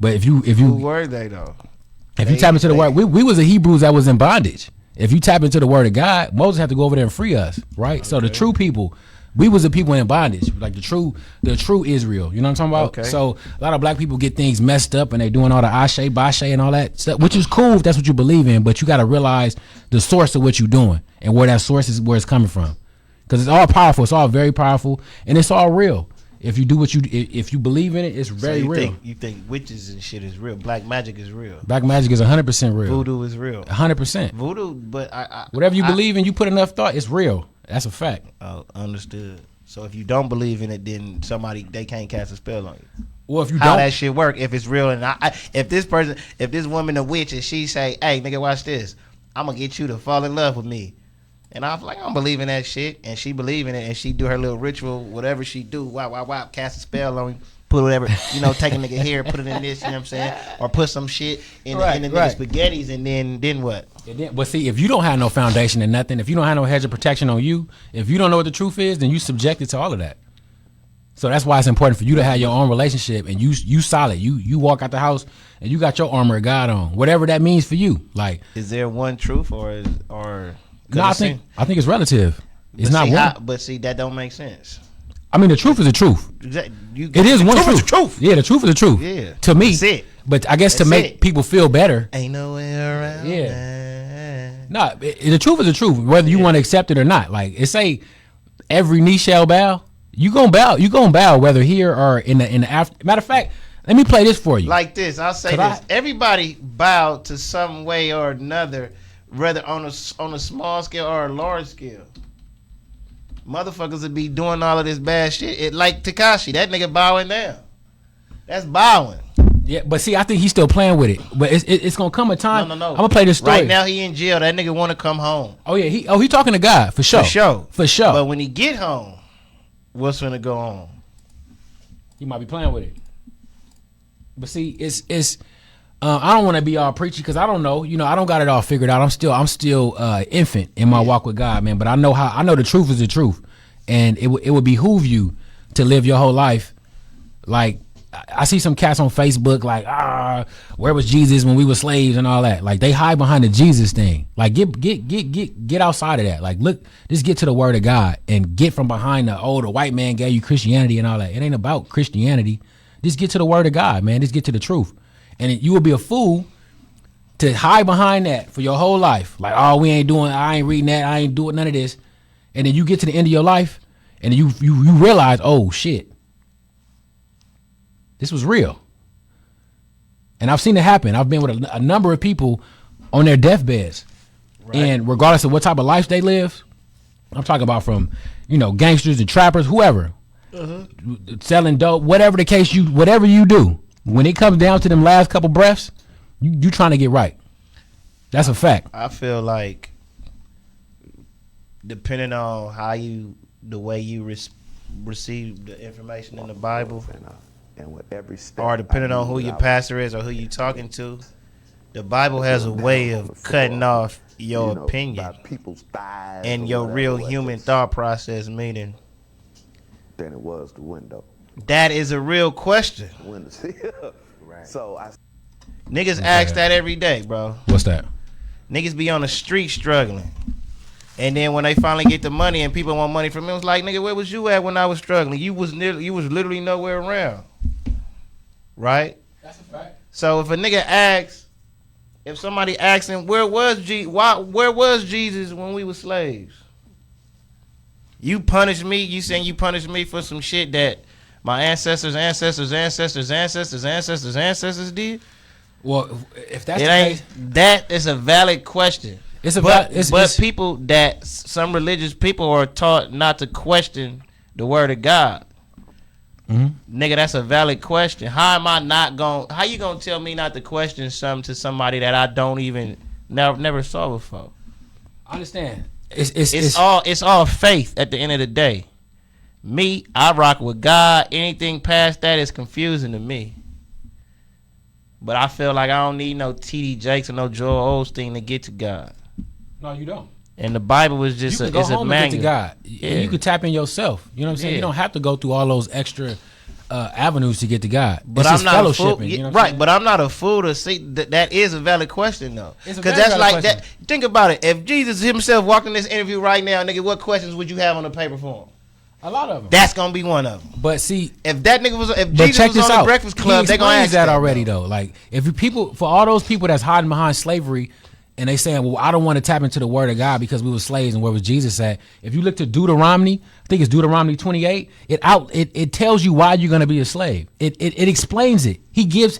But if you who were they though? If you tap into the word, we was the Hebrews that was in bondage. If you tap into the word of God, Moses had to go over there and free us, right? Okay. So the true people, we was the people in bondage, like the true Israel. You know what I'm talking about? Okay. So a lot of black people get things messed up, and they doing all the ashe, bashe, and all that stuff, which is cool if that's what you believe in. But you got to realize the source of what you're doing and where that source is, where it's coming from, because it's all powerful. It's all very powerful, and it's all real. If you do if you believe in it, it's very real. You think witches and shit is real? Black magic is real. Black magic is 100% real. Voodoo is real. 100%. Voodoo, but whatever you believe in, you put enough thought, it's real. That's a fact. Oh, understood. So if you don't believe in it, then they can't cast a spell on you. Well, if you how that shit work if it's real, and if this woman a witch and she say, "Hey, nigga, watch this. I'm gonna get you to fall in love with me." And I was like, I don't believe in that shit. And she believe in it, and she do her little ritual, whatever she do, wow, cast a spell on you, put whatever, take a nigga hair, put it in this, you know what I'm saying? Or put some shit in the nigga spaghettis, and then what? But see, if you don't have no foundation and nothing, if you don't have no hedge of protection on you, if you don't know what the truth is, then you subjected to all of that. So that's why it's important for you to have your own relationship, and you solid. You walk out the house and you got your armor of God on, whatever that means for you. Like, is there one truth or? No, I think it's relative. It's not one. But see, that don't make sense. I mean, the truth is the truth. It is one truth. Truth. Yeah, the truth is the truth. Yeah. To me. That's it. But I guess to make people feel better. Ain't no way around. Yeah. Nah, the truth is the truth, whether you want to accept it or not. Like, it say every knee shall bow. You gonna bow whether here or in the after. Matter of fact, let me play this for you. Like this, I'll say this: everybody bowed to some way or another, whether on a small scale or a large scale. Motherfuckers would be doing all of this bad shit. It like Tekashi, that nigga bowing down. That's bowing. Yeah, but see, I think he's still playing with it. But it's gonna come a time. No. I'm gonna play this story. Right now he in jail. That nigga want to come home. Oh yeah, he talking to God for sure. For sure. But when he get home, what's gonna go on? He might be playing with it. But see, it's I don't want to be all preachy because I don't know. I don't got it all figured out. I'm still infant in my walk with God, man. But I know the truth is the truth, and it would behoove you to live your whole life. Like, I see some cats on Facebook like, where was Jesus when we were slaves and all that? Like, they hide behind the Jesus thing. Like, get outside of that. Like, look, just get to the word of God and get from behind the white man gave you Christianity and all that. It ain't about Christianity. Just get to the word of God, man. Just get to the truth. And you would be a fool to hide behind that for your whole life. Like, I ain't reading that, I ain't doing none of this. And then you get to the end of your life and you realize, oh shit, this was real. And I've seen it happen. I've been with a number of people on their deathbeds. Right. And regardless of what type of life they live, I'm talking about from, gangsters and trappers, whoever, selling dope, whatever the case, whatever you do, when it comes down to them last couple breaths, you trying to get right. That's a fact. I feel like depending on the way you receive the information in the Bible, and with every step, or depending on who your pastor is or who you talking to, the Bible has a way of cutting off your opinion and your real human thought process, meaning than it was the window. That is a real question. Right. So niggas ask that every day, bro. What's that? Niggas be on the street struggling, and then when they finally get the money and people want money from them, it's like, nigga, where was you at when I was struggling? You was literally nowhere around, right? That's a fact. So if somebody asks him, where was Jesus when we were slaves? You punished me. You saying you punished me for some shit that my ancestors did? Well, if that's the case, that is a valid question. But people that some religious people are taught not to question the word of God. Mm-hmm. Nigga, that's a valid question. How you gonna tell me not to question something to somebody that I don't even never saw before? I understand. It's all faith at the end of the day. Me, I rock with God. Anything past that is confusing to me. But I feel like I don't need no T.D. Jakes or no Joel Osteen to get to God. No, you don't. And the Bible is just a manual. You can go home and get to God. Yeah. You can tap in yourself. You know what I'm saying? Yeah. You don't have to go through all those extra avenues to get to God. But it's I'm not a fool. you know right, but I'm not a fool to see that is a valid question though. Because that's like that. Think about it. If Jesus himself walked in this interview right now, nigga, what questions would you have on the paper for him? A lot of them. That's gonna be one of them. But see, if Jesus was on the Breakfast Club, they gonna ask that already though. Like for all those people that's hiding behind slavery, and they saying, well, I don't want to tap into the word of God because we were slaves and where was Jesus at? If you look to Deuteronomy, I think it's Deuteronomy 28. It tells you why you're going to be a slave. It explains it. He gives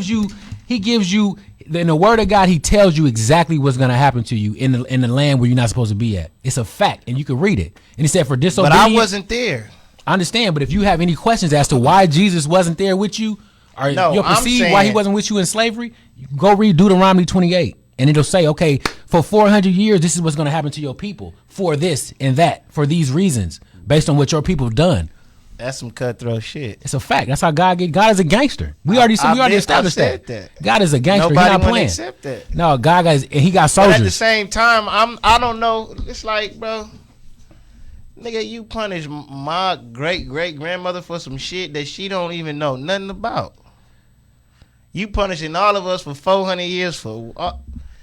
you in the word of God. He tells you exactly what's going to happen to you in the land where you're not supposed to be at. It's a fact, and you can read it. And he said for disobedience. But I wasn't there. I understand, but if you have any questions as to why Jesus wasn't there with you, or you'll perceive why he wasn't with you in slavery, go read Deuteronomy 28. And it'll say, okay, for 400 years, this is what's going to happen to your people for this and that, for these reasons, based on what your people have done. That's some cutthroat shit. It's a fact. That's how God get. God is a gangster. We already established that. God is a gangster. Nobody He's not playing. Accept that. No, God guys, and he got soldiers. But at the same time, I don't know. It's like, bro, nigga, you punish my great grandmother for some shit that she don't even know nothing about. You punishing all of us for 400 years for.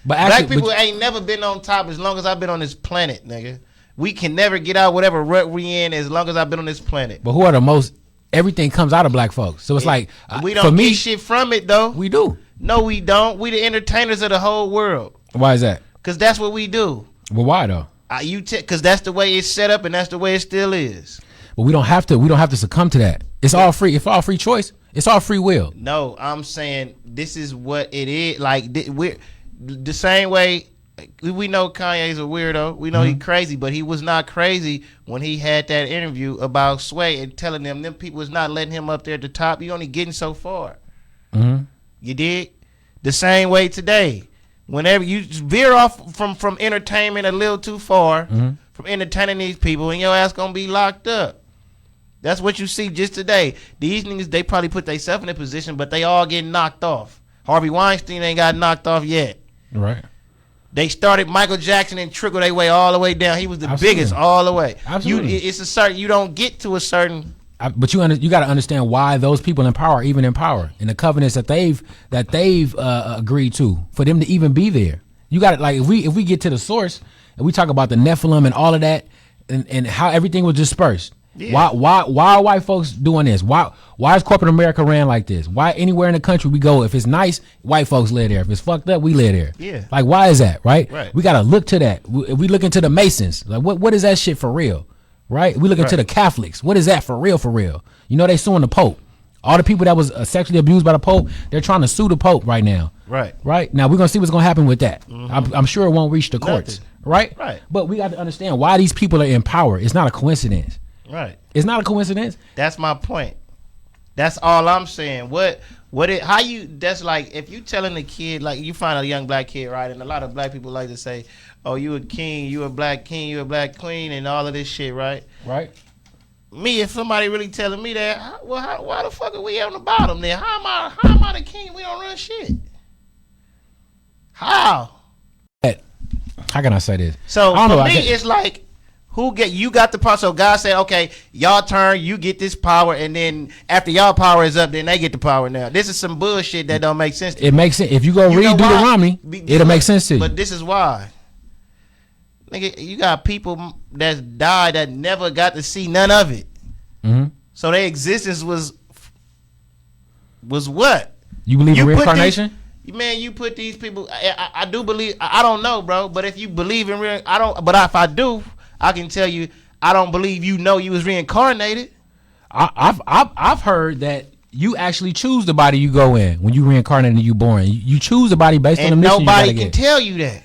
Black people ain't never been on top as long as I've been on this planet, nigga. We can never get out whatever rut we in as long as I've been on this planet. But who are the most? Everything comes out of black folks. So it's like we don't get shit from it though. We do. No, we don't. We the entertainers of the whole world. Why is that? Because that's what we do. Well, why though? Because that's the way it's set up and that's the way it still is. But we don't have to. We don't have to succumb to that. It's all free. It's all free choice. It's all free will. No, I'm saying this is what it is. Like we're the same way. We know Kanye's a weirdo. We know he's crazy, but he was not crazy when he had that interview about Sway and telling them people was not letting him up there at the top. You only getting so far. You dig? The same way today. Whenever you veer off from entertainment a little too far, from entertaining these people, and your ass gonna be locked up. That's what you see just today. These niggas, they probably put themselves in a position, but they all getting knocked off. Harvey Weinstein ain't got knocked off yet. Right. They started Michael Jackson and trickled their way all the way down. He was the biggest all the way. Absolutely. It's a certain, you don't get to a certain. But you got to understand why those people in power are even in power, and the covenants that they've agreed to for them to even be there. You got to, like, if we get to the source and we talk about the Nephilim and all of that and how everything was dispersed. Yeah. Why are white folks doing this? Why is corporate America ran like this? Why anywhere in the country we go, if it's nice, white folks live there. If it's fucked up, we live there. Yeah. Like, why is that? Right. We got to look to that. If we look into the Masons, like what is that shit for real? Right. We look into the Catholics. What is that for real? For real? You know, they suing the Pope. All the people that was sexually abused by the Pope, they're trying to sue the Pope right now. Right. Now we're gonna see what's gonna happen with that. I'm sure it won't reach the courts. Right. But we got to understand why these people are in power. It's not a coincidence. Right. It's not a coincidence. That's my point. That's all I'm saying. That's like if you telling a kid, like you find a young black kid, right? And a lot of black people like to say, oh, you a king, you a black king, you a black queen, and all of this shit, right? Right. Me, if somebody really telling me that, why the fuck are we on the bottom there? How am I the king? We don't run shit. How can I say this? So for me, it's like, you got the power. So God said, okay, y'all turn, you get this power, and then after y'all power is up, then they get the power now. This is some bullshit that don't make sense to me. It makes sense. If you go read Deuteronomy, it'll make sense to you. But this is why. Nigga, you got people that died that never got to see none of it. So their existence was what? You believe in reincarnation? Man, you put these people. I do believe. I don't know, bro. But if you believe in I don't. But if I do, I can tell you, I don't believe you was reincarnated. I've heard that you actually choose the body you go in when you reincarnate and you born. You choose the body based on the mission you gotta get. And nobody can tell you that.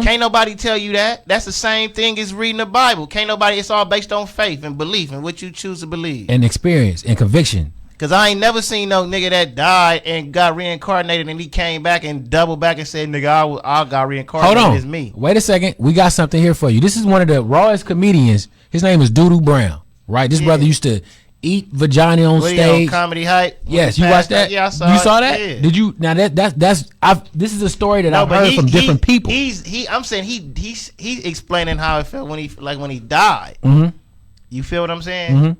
Can't nobody tell you that. That's the same thing as reading the Bible. Can't nobody. It's all based on faith and belief and what you choose to believe and experience and conviction. Cause I ain't never seen no nigga that died and got reincarnated and he came back and doubled back and said, nigga, I got reincarnated. Hold on. It's me. Wait a second. We got something here for you. This is one of the rawest comedians. His name is Doodoo Brown. Right? This brother used to eat vagina on stage. On Comedy Hype. Yes, you watched that? Yeah, I saw it. You saw that? Yeah. Did you? Now this is a story that I've heard from different people. I'm saying he's explaining how it felt when he died. You feel what I'm saying?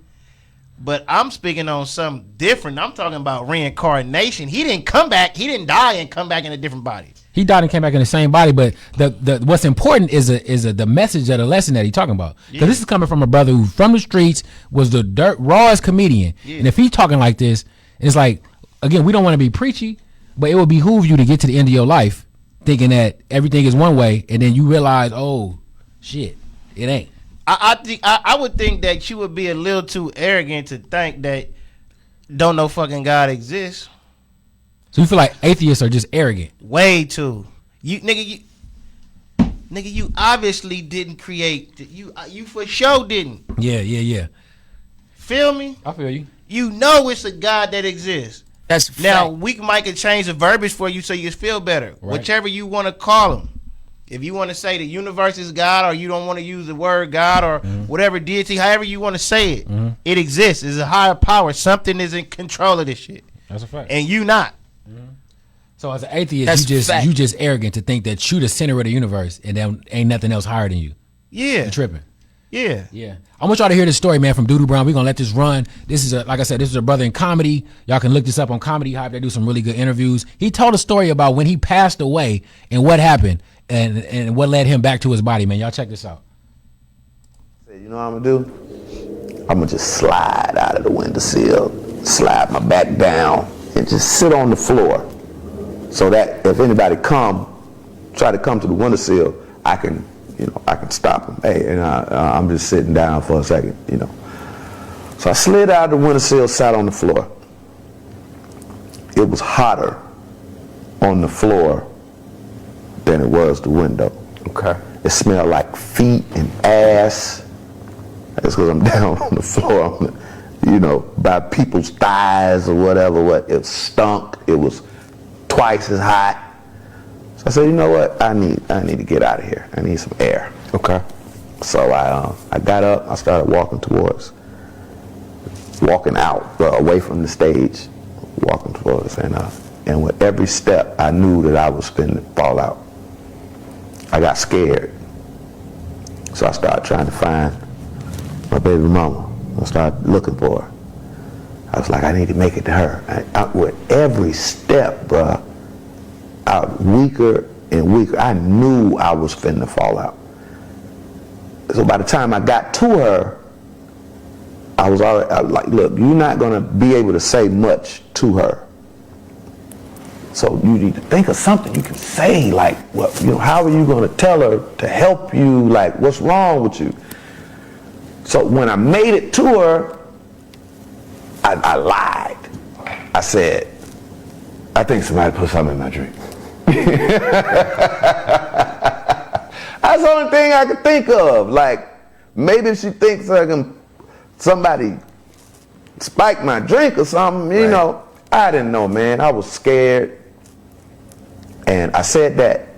But I'm speaking on something different. I'm talking about reincarnation. He didn't come back. He didn't die and come back in a different body. He died and came back in the same body. But the what's important is the message of the lesson that he's talking about. Because this is coming from a brother who from the streets was the rawest comedian. And if he's talking like this, it's like, again, we don't want to be preachy, but it will behoove you to get to the end of your life thinking that everything is one way, and then you realize, oh shit, it ain't. I would think that you would be a little too arrogant to think that don't no fucking God exists. So you feel like atheists are just arrogant? Way too. You obviously didn't create. You for sure didn't. Yeah. Feel me? I feel you. You know it's a God that exists. That's now we might can change the verbiage for you so you feel better. Right. Whichever you want to call him. If you want to say the universe is God, or you don't want to use the word God, or whatever deity, however you want to say it, it exists. It's a higher power. Something is in control of this shit. That's a fact. And you not. So as an atheist, you just arrogant to think that you the center of the universe and there ain't nothing else higher than you. Yeah. You're tripping. Yeah. Yeah. I want y'all to hear this story, man, from Doodoo Brown. We're going to let this run. This is, like I said, this is a brother in comedy. Y'all can look this up on Comedy Hype. They do some really good interviews. He told a story about when he passed away and what happened and what led him back to his body, man. Y'all check this out. You know what I'm gonna do? I'm gonna just slide out of the windowsill, slide my back down, and just sit on the floor, so that if anybody try to come to the windowsill, I can stop them. Hey, and I'm just sitting down for a second, you know. So I slid out of the windowsill, sat on the floor. It was hotter on the floor than it was the window. Okay. It smelled like feet and ass. That's because I'm down on the floor, you know, by people's thighs or whatever. It stunk. It was twice as hot. So I said, you know what? I need to get out of here. I need some air. Okay. So I got up. I started walking out, away from the stage, walking towards, and with every step, I knew that I was finna fall out. I got scared. So I started trying to find my baby mama. I started looking for her. I was like, I need to make it to her. With every step, bruh, I was weaker and weaker. I knew I was finna fall out. So by the time I got to her, I was like, look, you're not gonna be able to say much to her. So you need to think of something you can say, like, well, you know, how are you gonna tell her to help you? Like, what's wrong with you? So when I made it to her, I lied. I said, I think somebody put something in my drink. That's the only thing I could think of. Like, maybe she thinks somebody spiked my drink or something, you know. I didn't know, man. I was scared. And I said that.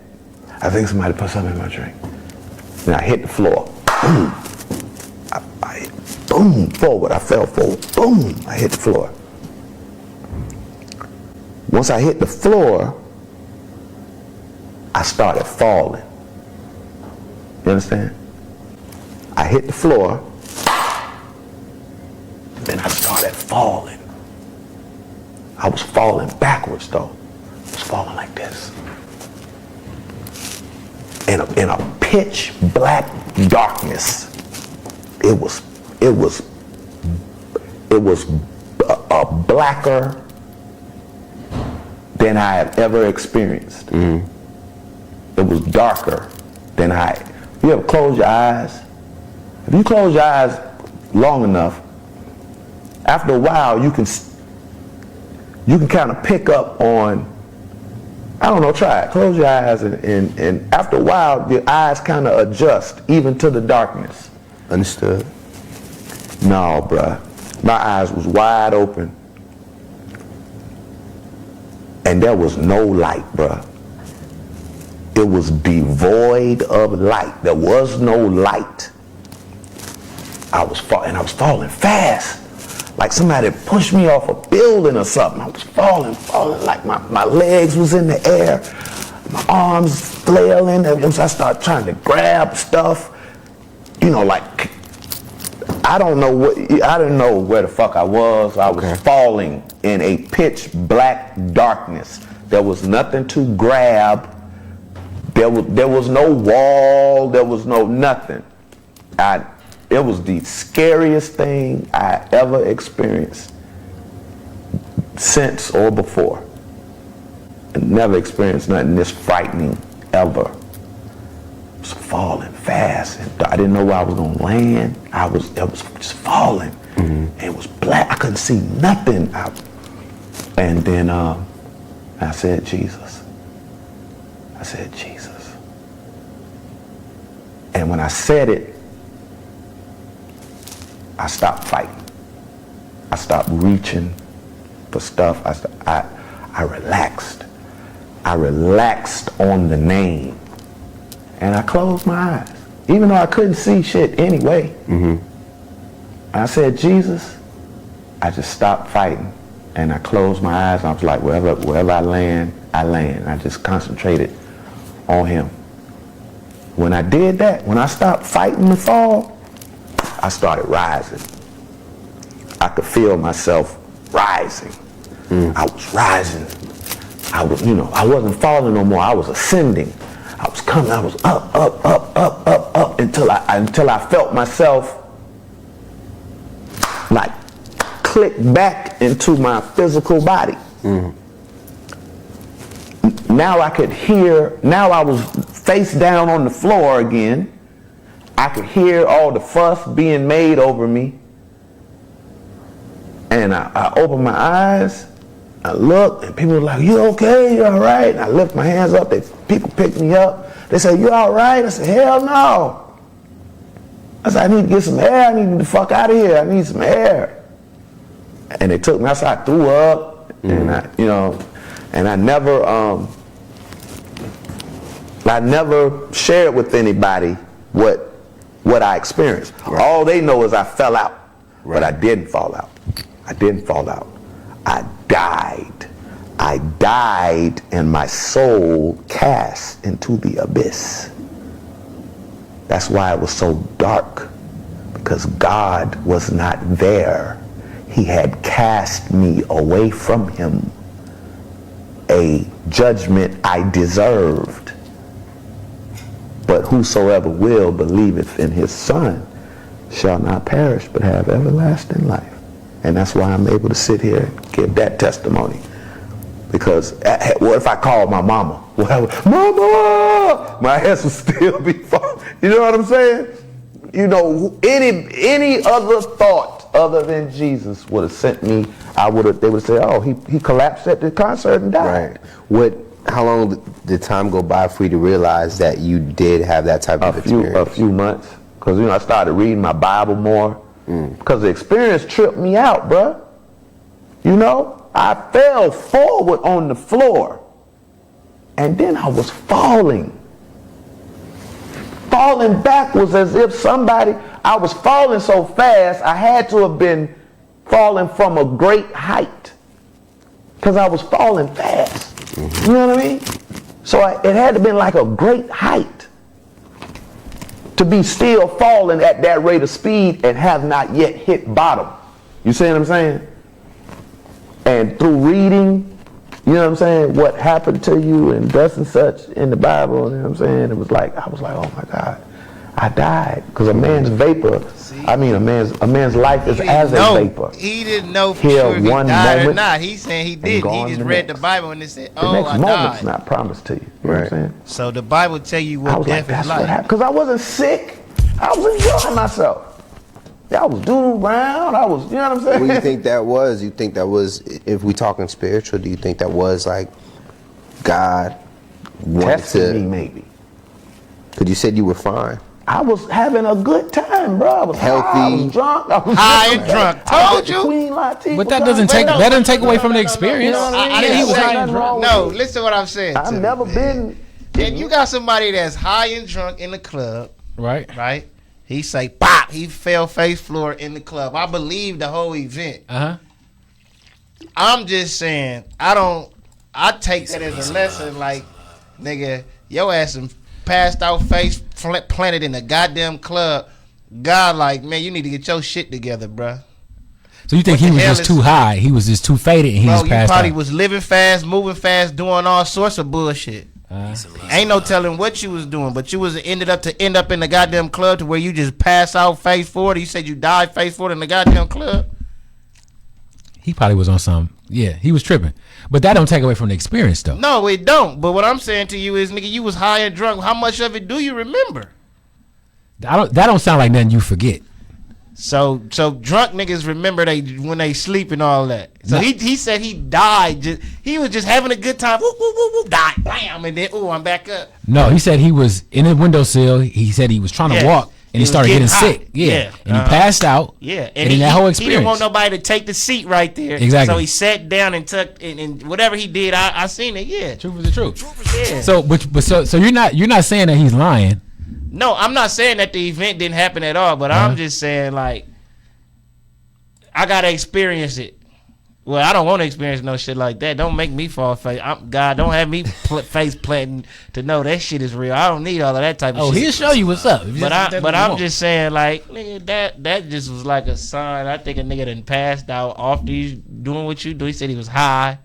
I think somebody put something in my drink. And I hit the floor. Boom. I hit, boom, forward. I fell forward. Boom. I hit the floor. Once I hit the floor, I started falling. You understand? I hit the floor, then I started falling. I was falling backwards though. I was falling like this. In a pitch black darkness. It was a blacker than I have ever experienced. It was darker than you ever close your eyes? If you close your eyes long enough, after a while you can kind of pick up on, I don't know, try it. Close your eyes and after a while your eyes kind of adjust even to the darkness. Understood? No, bruh. My eyes was wide open and there was no light, bruh. It was devoid of light. There was no light. I was falling fast. Like somebody pushed me off a building or something. I was falling like my legs was in the air. My arms flailing. I started trying to grab stuff. You know, like, I didn't know where the fuck I was. I was falling in a pitch black darkness. There was nothing to grab. There was no wall. There was no nothing. It was the scariest thing I ever experienced since or before. I never experienced nothing this frightening ever. I was falling fast. And I didn't know where I was gonna land. I was just falling. And it was black. I couldn't see nothing. And then I said, Jesus. I said, Jesus. And when I said it, I stopped fighting. I stopped reaching for stuff. I relaxed. I relaxed on the name. And I closed my eyes, even though I couldn't see shit anyway. I said, Jesus, I just stopped fighting. And I closed my eyes, and I was like, wherever I land, I land. I just concentrated on him. When I did that, when I stopped fighting the fall, I started rising. I could feel myself rising. I was rising. I wasn't falling no more. I was ascending. I was coming. I was up until I felt myself like click back into my physical body. Now I could hear. Now I was face down on the floor again. I could hear all the fuss being made over me. And I opened my eyes, I looked, and people were like, you okay, you all right? And I lift my hands up, people picked me up. They said, you all right? I said, hell no. I said, I need to get some air, I need to get the fuck out of here, I need some air. And they took me outside, I threw up, and I never shared with anybody what I experienced. Right. All they know is I fell out, but I didn't fall out. I didn't fall out. I died. I died and my soul cast into the abyss. That's why it was so dark, because God was not there. He had cast me away from him, a judgment I deserved. But whosoever will believeth in his Son shall not perish but have everlasting life. And that's why I'm able to sit here and give that testimony. Because what if I called my mama? Well, mama! My ass would still be falling. You know what I'm saying? You know, any other thought other than Jesus would have sent me. They would say, oh, he collapsed at the concert and died. Right. How long did time go by for you to realize that you did have that type of experience? A few months. Because, I started reading my Bible more. Because the experience tripped me out, bruh. I fell forward on the floor. And then I was falling. Falling backwards as if I was falling so fast, I had to have been falling from a great height. Because I was falling fast. You know what I mean? So it had to have been like a great height to be still falling at that rate of speed and have not yet hit bottom. You see what I'm saying? And through reading, what happened to you and thus and such in the Bible, you know what I'm saying? It was like, I was like, oh my God, I died. Because a man's life is as a vapor. He didn't know for sure if he died or not. He's saying he did. He just read the Bible and it said, the next moment's not promised to you. You know what I'm saying? So the Bible tell you what death is like. Because I wasn't sick. I was enjoying myself. I was doing around. I was, you know what I'm saying? What do you think that was? You think that was, if we talking spiritual, do you think that was like God wanted testing me, maybe? Because you said you were fine. I was having a good time, bro. I was healthy. I was drunk. I was high and drunk. Told you. Queen Latifah. But that doesn't take away from the experience. He was high and drunk. No, listen to what I'm saying. I've never been. And you got somebody that's high and drunk in the club. Right. He say, pop. He fell face floor in the club. I believe the whole event. I'm just saying, I take that as a lesson. Like, nigga, your ass passed out face planted in the goddamn club. God, like, man, you need to get your shit together, bruh. So you think he was just too high? He was just too faded and he just passed out? You probably was living fast, moving fast, doing all sorts of bullshit. Ain't no telling what you was doing, but you was end up in the goddamn club to where you just pass out face forward. You said you died face forward in the goddamn club. He probably was on some. Yeah, he was tripping. But that don't take away from the experience, though. No, it don't. But what I'm saying to you is, nigga, you was high and drunk. How much of it do you remember? That don't sound like nothing you forget. So drunk niggas remember when they sleep and all that. So he said he died. He was just having a good time. Woo, woo, woo, woo, died, bam, and then I'm back up. No, he said he was in a windowsill. He said he was trying to walk. and he started getting sick. Yeah. And he passed out. Yeah, and in that whole experience, he didn't want nobody to take the seat right there. Exactly. So he sat down and took and whatever he did, I seen it. Yeah, truth is the truth. Yeah. So you're not saying that he's lying. No, I'm not saying that the event didn't happen at all, but I'm just saying like I gotta experience it. Well, I don't want to experience no shit like that. Don't make me fall face. God, don't have me face planting to know that shit is real. I don't need all of that type of shit. Oh, he'll show you what's up. But I'm just saying, like, nigga, that just was like a sign. I think a nigga done passed out after he's doing what you do. He said he was high.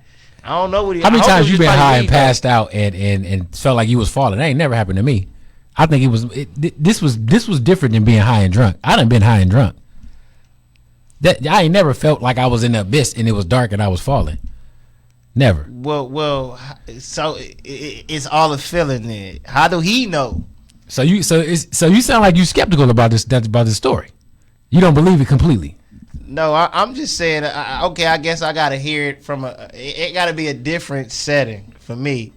I don't know what he. How many times you been high and passed out and felt like you was falling? That ain't never happened to me. I think this was different than being high and drunk. I done been high and drunk. That I ain't never felt like I was in the abyss and it was dark and I was falling. Never. Well. So it's all a feeling. Then how do he know? So you sound like you skeptical about this story. You don't believe it completely. No, I'm just saying. Okay, I guess I gotta hear it from it gotta be a different setting for me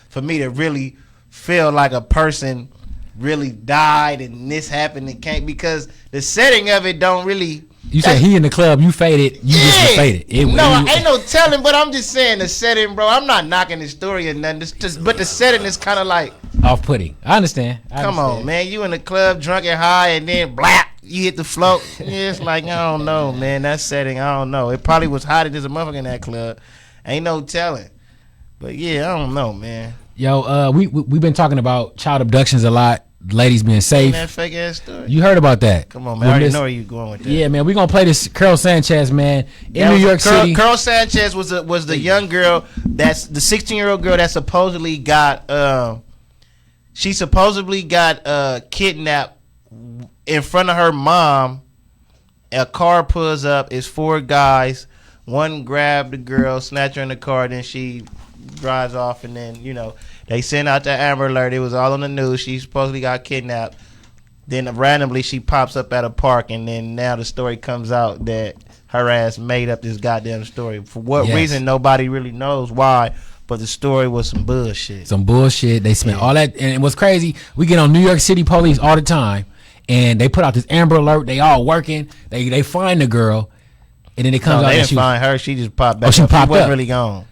for me to really feel like a person really died and this happened and can't, because the setting of it don't really. You said he in the club, you faded, just faded. Ain't no telling, but I'm just saying the setting, bro. I'm not knocking the story or nothing, but the setting is kind of like off-putting. I understand. Come on, man. You in the club, drunk and high, and then blap, you hit the float. Yeah, it's like, I don't know, man. That setting, I don't know. It probably was hot as a motherfucker in that club. Ain't no telling. But yeah, I don't know, man. Yo, we've been talking about child abductions a lot. Ladies being safe. That fake ass story. You heard about that? Come on, man. I already know where you going with that. Yeah, man. We gonna play this Carol Sanchez, man, in New York City. Carol Sanchez was the young girl, that's the 16-year-old girl that supposedly got she supposedly got kidnapped in front of her mom. A car pulls up. It's 4 guys. One grabbed the girl, snatch her in the car, then she drives off, and then they sent out the Amber Alert. It was all on the news. She supposedly got kidnapped. Then randomly she pops up at a park, and then now the story comes out that her ass made up this goddamn story. For what reason, nobody really knows why, but the story was some bullshit. They spent all that, and what's crazy, we get on New York City police all the time, and they put out this Amber Alert. They all working. They find the girl, and then it comes out. They didn't find her. She just popped back. She up. popped She wasn't up. really gone.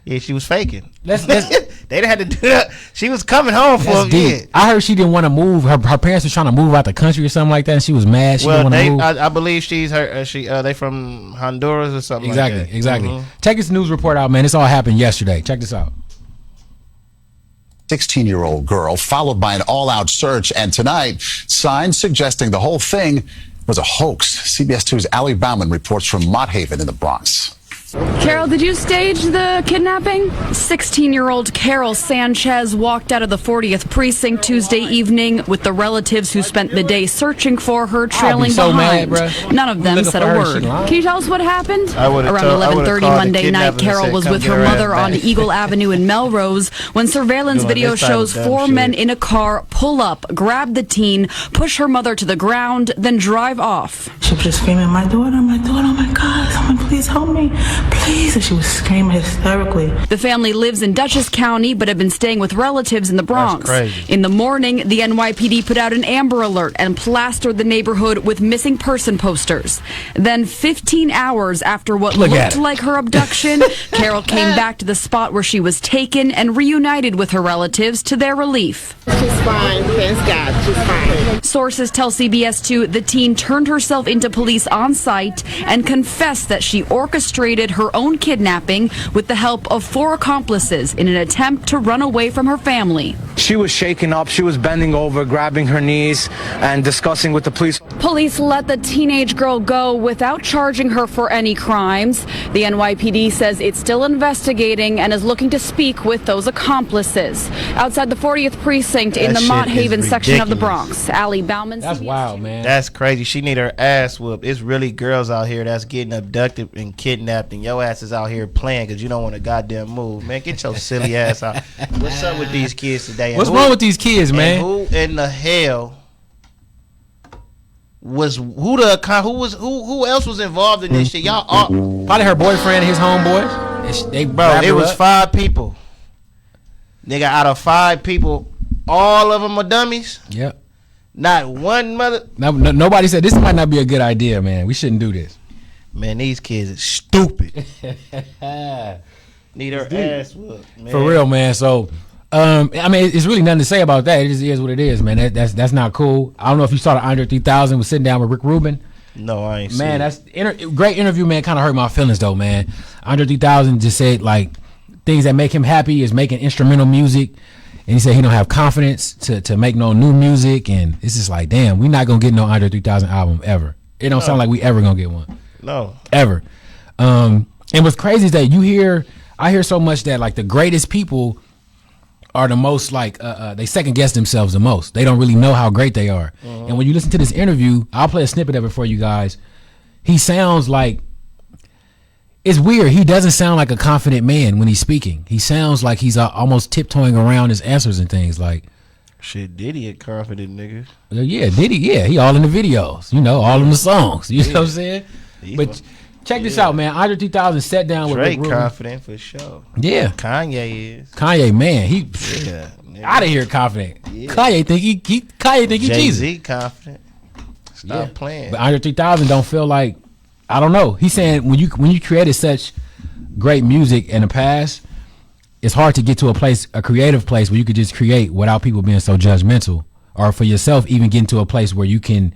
Yeah, she was faking. Let's they didn't have to do that. She was coming home for a bit. I heard she didn't want to move. Her parents were trying to move out the country or something like that, and she was mad. She didn't want to move. I believe they from Honduras or something like that. Exactly. Mm-hmm. Check this news report out, man. This all happened yesterday. Check this out. 16-year-old girl, followed by an all-out search, and tonight, signs suggesting the whole thing was a hoax. CBS 2's Ali Bauman reports from Mott Haven in the Bronx. Carol, did you stage the kidnapping? 16-year-old Carol Sanchez walked out of the 40th precinct Tuesday evening with the relatives who spent the day searching for her trailing behind. None of them said a word. Can you tell us what happened? Around 11:30 Monday night, Carol was with her mother on Eagle Avenue in Melrose when surveillance video shows 4 men in a car pull up, grab the teen, push her mother to the ground, then drive off. She was just screaming, my daughter, oh my God, someone please help me. Please, and she was screaming hysterically. The family lives in Dutchess County but have been staying with relatives in the Bronx. That's crazy. In the morning, the NYPD put out an Amber Alert and plastered the neighborhood with missing person posters. Then 15 hours after what looked like her abduction, Carol came back to the spot where she was taken and reunited with her relatives to their relief. She's fine, thanks God, she's fine. Sources tell CBS 2 the teen turned herself into police on site and confessed that she orchestrated her own kidnapping with the help of 4 accomplices in an attempt to run away from her family. She was shaken up. She was bending over, grabbing her knees, and discussing with the police. Police let the teenage girl go without charging her for any crimes. The NYPD says it's still investigating and is looking to speak with those accomplices. Outside the 40th precinct in the Mott Haven section of the Bronx, Ali Bauman. That's wild, man. That's crazy. She need her ass whooped. It's really girls out here that's getting abducted and kidnapped, and your ass is out here playing because you don't want to goddamn move, man. Get your silly ass out. What's up with these kids today? What's wrong with these kids, man? Who in the hell was who else was involved in this shit? Y'all probably her boyfriend and his homeboys. It was 5 people. Nigga, out of 5 people, all of them are dummies. Yep. Not one mother. Nobody said this might not be a good idea, man. We shouldn't do this. Man, these kids are stupid. Need her ass whooped, man. For real, man. So, I mean, it's really nothing to say about that. It just is what it is, man. That's not cool. I don't know if you saw the Andre 3000 was sitting down with Rick Rubin. No, I ain't. Man, that's great interview, man. Kind of hurt my feelings though, man. Andre 3000 just said like things that make him happy is making instrumental music, and he said he don't have confidence to make no new music, and it's just like, damn, we not gonna get no Andre 3000 album ever. It don't sound like we ever gonna get one. No, ever. And what's crazy is that I hear so much that like the greatest people are the most like they second guess themselves the most. They don't really know how great they are. And when you listen to this interview, I'll play a snippet of it for you guys. He sounds like, it's weird. He doesn't sound like a confident man when he's speaking. He sounds like he's almost tiptoeing around his answers and things like. Shit, Diddy a confident nigga. Yeah, Diddy. Yeah, he all in the videos. You know, all in the songs. You know what I'm saying? But check this out, man. Andre 3000 sat down with Rick Rubin. Confident for sure. Yeah, Kanye is. Kanye, man, he out of here confident. Yeah. Kanye think he Jesus. Jay-Z confident. Stop playing. But Andre 3000 don't feel like, I don't know. He's saying when you created such great music in the past, it's hard to get to a creative place where you could just create without people being so judgmental, or for yourself even getting to a place where you can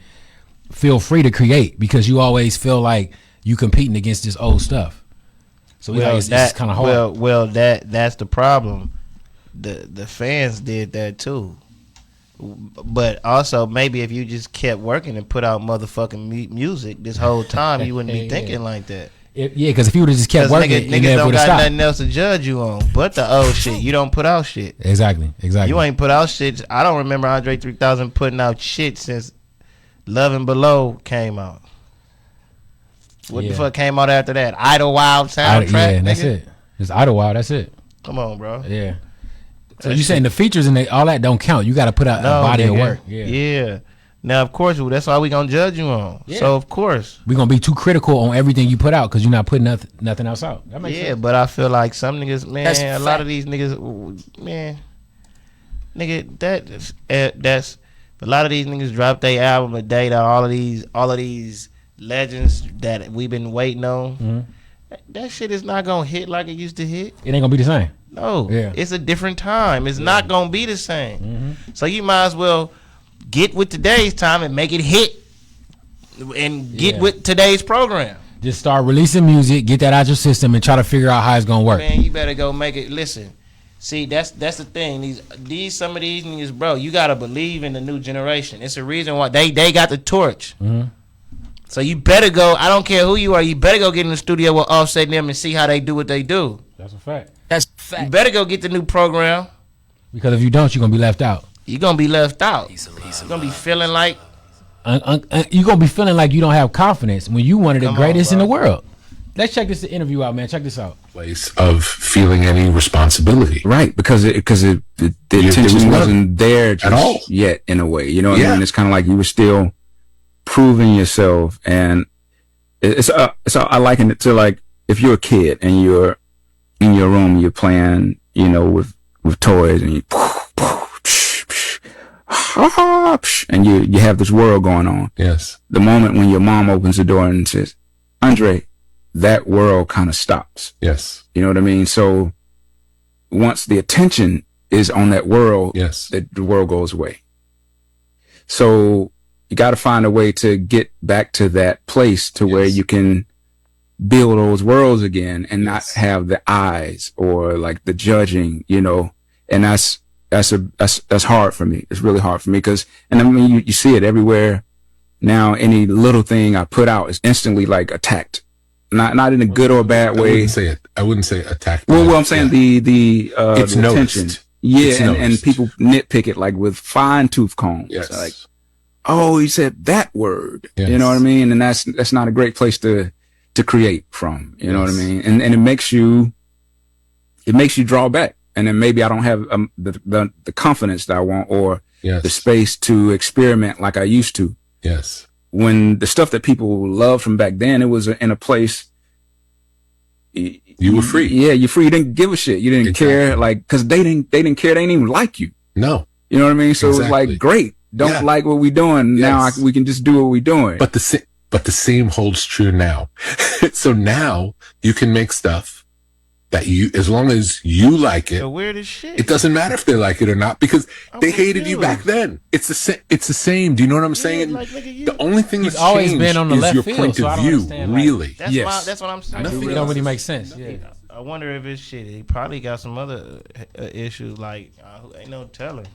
feel free to create, because you always feel like you competing against this old stuff. So it's kind of hard. Well, that's the problem. The fans did that too. But also, maybe if you just kept working and put out motherfucking music this whole time, you wouldn't be thinking like that. Because if you would have just kept working, niggas don't got nothing else to judge you on but the old shit. You don't put out shit. Exactly. You ain't put out shit. I don't remember Andre 3000 putting out shit since Love and Below came out. What the fuck came out after that? Idlewild soundtrack. Yeah, that's it. It's Idlewild. That's it. Come on, bro. Yeah. So you saying the features and all that don't count? You got to put out a body of work. Yeah. Now, of course, that's all we gonna judge you on. Yeah. So, of course, we gonna be too critical on everything you put out because you're not putting nothing else out. That makes sense. But I feel like some niggas, man, a lot of these niggas, man, nigga, that's a lot of these niggas drop their album a day. That all of these legends that we've been waiting on. Mm-hmm. That shit is not gonna hit like it used to hit. It ain't gonna be the same. No, it's a different time. It's not gonna be the same. Mm-hmm. So you might as well get with today's time and make it hit, and get with today's program. Just start releasing music, get that out your system, and try to figure out how it's gonna work. Man, you better go make it. Listen, see, that's the thing. Some of these niggas, bro, you gotta believe in the new generation. It's a reason why they got the torch. Mm-hmm. So you better go. I don't care who you are. You better go get in the studio with Offset and them and see how they do what they do. That's a fact. That's a fact. You better go get the new program. Because if you don't, you're gonna be left out. You're gonna be left out. You're gonna be feeling like you're gonna be feeling like you don't have confidence when you one of the greatest in the world. Let's check this interview out, man. Check this out. Place of feeling any responsibility, right? Because the attention wasn't there at all yet, in a way. You know what I mean? It's kind of like you were still proving yourself, and it's I liken it to like if you're a kid and you're in your room, you're playing, you know, with toys, and you have this world going on. Yes. The moment when your mom opens the door and says, "Andre," that world kind of stops. Yes. You know what I mean? So once the attention is on that world, the world goes away. So you got to find a way to get back to that place to where you can build those worlds again and not have the eyes or like the judging, you know. And that's hard for me. It's really hard for me because, and I mean, you see it everywhere now. Any little thing I put out is instantly like attacked, not in a good or bad way. I wouldn't say attacked. Well, I'm saying the it's the noticed. attention. Yeah, and people nitpick it like with fine tooth combs. Yes. Like, oh, he said that word. Yes. You know what I mean? And that's not a great place to create from. You know what I mean? And it makes you draw back. And then maybe I don't have the confidence that I want or the space to experiment like I used to. Yes. When the stuff that people loved from back then, it was in a place. You were free. Yeah, you're free. You didn't give a shit. You didn't care, like, because they didn't care. They didn't even like you. No. You know what I mean? So it was like, great. don't like what we doing. Now we can just do what we doing. But the same holds true now. So now you can make stuff that as long as you like it, the weirdest shit. It doesn't matter if they like it or not because they hated you back then. It's the same. Do you know what I'm saying? Like, the only thing that's always changed been on the is left your field, point so I of don't view. understand, Really, that's what I'm saying. It don't really make sense. Yeah. I wonder if it's shit. He probably got some other issues like ain't no telling.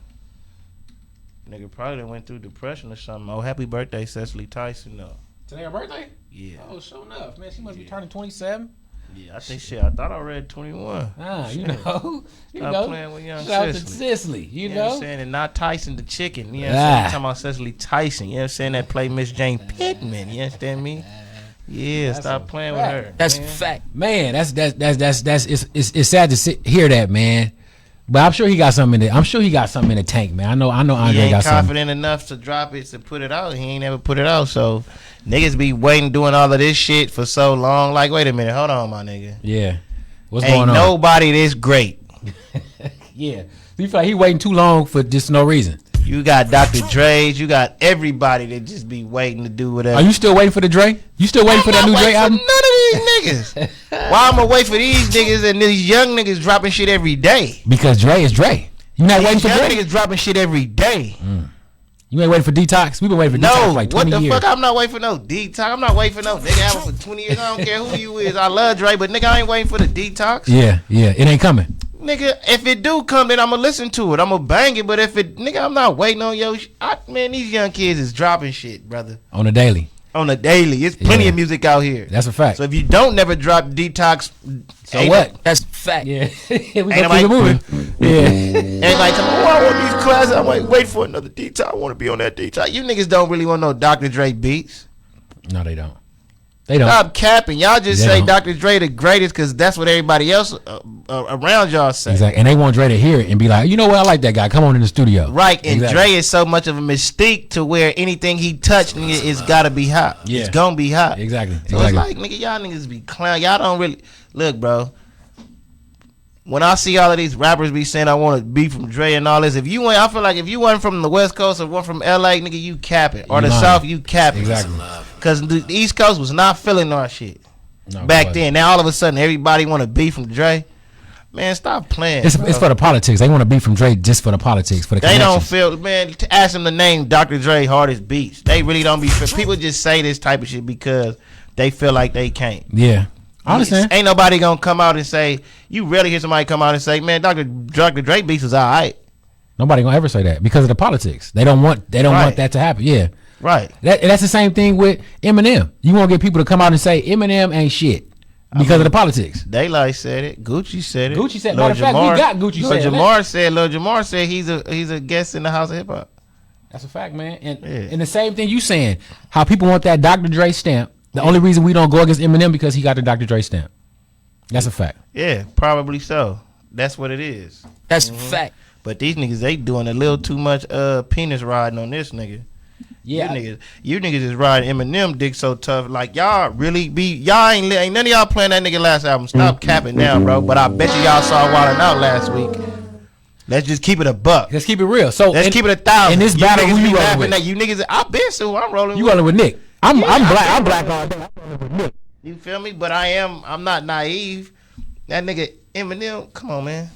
Nigga probably done went through depression or something. Oh, happy birthday, Cecily Tyson though. Today her birthday? Yeah. Oh, sure enough, man. She must be turning 27. Yeah, I think shit. I thought I read 21. You know, Stop playing with young shout out to Cecily. Cecily, you know know what I'm saying? And not Tyson the chicken. You know what I'm saying? I'm talking about Cecily Tyson. You know what I'm saying? That play Miss Jane Pittman. You understand me? Yeah, stop playing with her. That's fact, man. That's it's sad to hear that, man. But I'm sure he got something in it. I'm sure he got something in the tank, man. I know He Andre ain't got something. confident enough to drop it to put it out. He ain't never put it out. So niggas be waiting, doing all of this shit for so long. Like, wait a minute, hold on, my nigga. Yeah, what's ain't going on? Nobody this great. Yeah, you feel like he waiting too long for just no reason. You got Dr. Dre's. You got everybody that just be waiting to do whatever. Are you still waiting for the Dre? You still waiting for that new Dre album? None of these niggas. Why I'm gonna wait for these niggas and these young niggas dropping shit every day? Because Dre is Dre. You not waiting for young Dre? niggas dropping shit every day. You ain't waiting for Detox? We've been waiting for Detox for like 20 what the years. fuck? I'm not waiting for no Detox. I'm not waiting for no nigga album for 20 years. I don't care who you is. I love Dre, but nigga, I ain't waiting for the Detox. Yeah, it ain't coming. Nigga, if it do come, then I'ma listen to it. I'ma bang it. But if it, nigga, I'm not waiting on yo. Man, these young kids is dropping shit, brother. On the daily. It's plenty of music out here. That's a fact. So if you don't never drop Detox, so what? That's a fact. Yeah. We ain't gonna nobody keep it moving. Yeah. Ain't like, I want these classes. I'm like, wait for another Detox. I want to be on that Detox. You niggas don't really want no Dr. Dre beats. No, they don't. They don't. Stop capping. Y'all just They say don't. Dr. Dre the greatest because that's what everybody else around y'all say. Exactly. And they want Dre to hear it and be like, you know what? I like that guy. Come on in the studio. Right. And Exactly. Dre is so much of a mystique to where anything he touched, nigga, it's got to be hot. Yeah. It's going to be hot. Exactly. So it's like, nigga, y'all niggas be clown. Y'all don't really. Look, bro. When I see all of these rappers be saying I want to be from Dre and all this, I feel like if you wasn't from the West Coast or one from LA, nigga, you capping. Or the lying. South, you capping. Exactly. Because the East Coast was not feeling our shit back then. Now all of a sudden everybody want to be from Dre. Man, stop playing. It's for the politics. They want to be from Dre just for the politics, for the They don't connections. feel, man, ask them to name Dr. Dre hardest beats. They really don't be, people just say this type of shit because they feel like they can't. Yeah. I understand. Ain't nobody gonna come out and say, you rarely hear somebody come out and say, man, Dr. Dre beats was all right. Nobody gonna ever say that because of the politics. They don't want want that to happen. Yeah. Right. That's the same thing with Eminem. You won't get people to come out and say Eminem ain't shit because of the politics. Daylight said it. Gucci said it. Gucci said. Matter of fact, we got Gucci Lil saying Jamar said he's a guest in the House of Hip Hop. That's a fact, man. And the same thing you saying, how people want that Dr. Dre stamp. The only reason we don't go against Eminem because he got the Dr. Dre stamp. That's a fact. Yeah, probably so. That's what it is. That's a fact. But these niggas, they doing a little too much penis riding on this nigga. Yeah, you niggas is riding Eminem dick so tough. Like y'all really ain't none of y'all playing that nigga last album. Stop capping now, bro. But I bet y'all saw Wildin' Out last week. Let's just keep it a buck. Let's keep it real. So let's keep it 1,000. In this battle, who you rolling with? That you niggas, I been so I'm rolling. You rolling with Nick? I'm black. I'm black all day. I'm rolling with Nick. You feel me? But I'm not naive. That nigga Eminem, come on, man.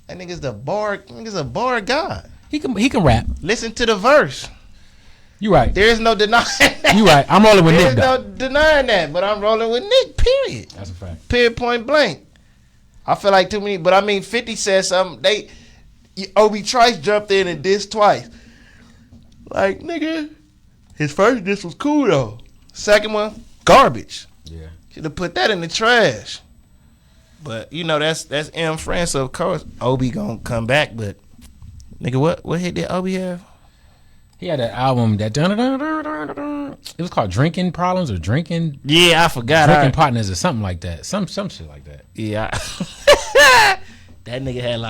That nigga's a bar god. He can rap. Listen to the verse. You right. There is no denying that. You right. I'm rolling with Nick. There's no denying that, but I'm rolling with Nick, period. That's a fact. Period, point blank. I feel like too many, but I mean 50 said something. Obi Trice jumped in and dissed twice. Like, nigga, his first diss was cool though. Second one, garbage. Yeah. Should have put that in the trash. But you know that's M France, so of course Obi gonna come back. But nigga, what hit did Obi have? He had an album that it was called Drinking Problems or Drinking. Yeah, I forgot. Drinking Partners or something like that. Some shit like that. Yeah. That nigga had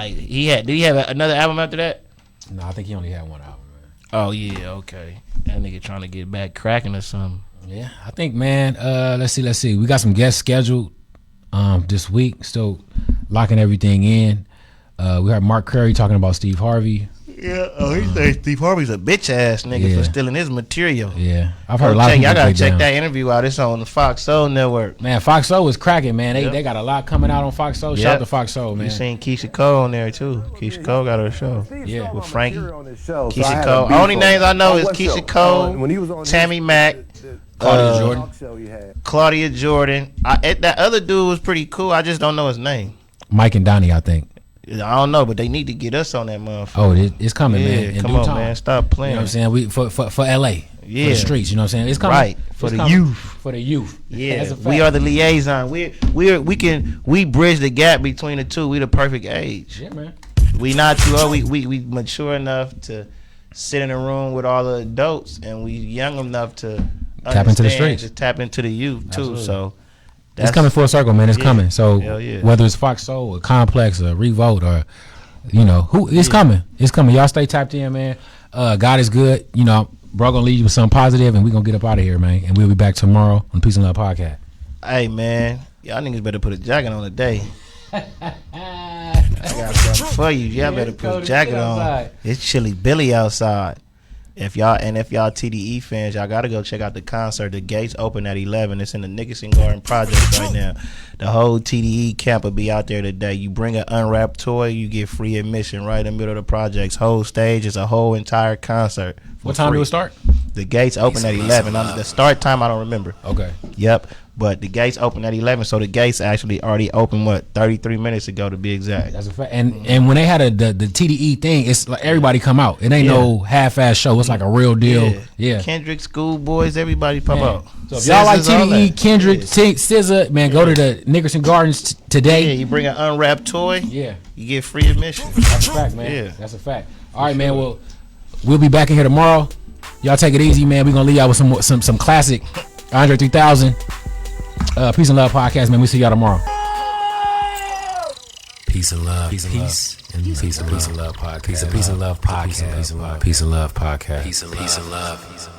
did he have another album after that? No, I think he only had one album, man. Oh yeah, okay. That nigga trying to get back cracking or something. Yeah, I think, man. Let's see. We got some guests scheduled this week. Still locking everything in. We heard Mark Curry talking about Steve Harvey. Yeah. Oh, he said Steve Harvey's a bitch ass nigga for stealing his material. Yeah, I've heard a lot of people. Y'all gotta check down. that interview out. It's on the Fox Soul Network. Man, Fox Soul is cracking, man. They got a lot coming out on Fox Soul. Shout out to Fox Soul, man. You seen Keisha Cole on there too. Keisha Cole got her show. Yeah, with Frankie. Keisha Cole. Only names I know is Keisha Cole, Tammi Mac, Claudia Jordan. That other dude was pretty cool. I just don't know his name. Mike and Donnie, I think. I don't know, but they need to get us on that motherfucker. Oh, it's coming, man. In Come due on, time. man. Stop playing. You know what I'm saying? We for LA. Yeah. For the streets, you know what I'm saying? It's coming. Right. For the youth. For the youth. Yeah. We are the liaison. We bridge the gap between the two. We the perfect age. Yeah, man. We not too old. We mature enough to sit in a room with all the adults, and we young enough to tap into the streets. To tap into the youth too. Absolutely. So it's coming full circle, man. It's coming. So yeah. whether it's Fox Soul or Complex or Revolt or it's coming. It's coming. Y'all stay tapped in, man. God is good. You know, bro, gonna leave you with something positive, and we gonna get up out of here, man. And we'll be back tomorrow on Peace and Love Podcast. Hey, man, y'all niggas better put a jacket on today. I got something for you. Y'all better put a jacket on. It's Chilly Billy outside. If y'all TDE fans, y'all gotta go check out the concert. The gates open at 11. It's in the Nickerson Garden Project right now. The whole TDE camp will be out there today. You bring an unwrapped toy, you get free admission right in the middle of the project's whole stage. It's a whole entire concert. What time do it start? The gates open at 11. The start time I don't remember. Okay. Yep. But the gates open at 11, so the gates actually already opened 33 minutes ago to be exact. That's a fact. And when they had the TDE thing, it's like everybody come out. It ain't no half-ass show. It's like a real deal. Yeah. Kendrick, Schoolboys, everybody pop out. So if y'all like TDE, Kendrick, SZA, man, go to the Nickerson Gardens today. Yeah, you bring an unwrapped toy. Yeah. You get free admission. That's a fact, man. Yeah. That's a fact. All right, man. Well, we'll be back in here tomorrow. Y'all take it easy, man. We're gonna leave y'all with some classic Andre 3000. Peace and Love Podcast, man. We see y'all tomorrow. Peace and love. Peace and love podcast. Peace and love podcast. Peace and love podcast. Peace and love podcast. Peace and love.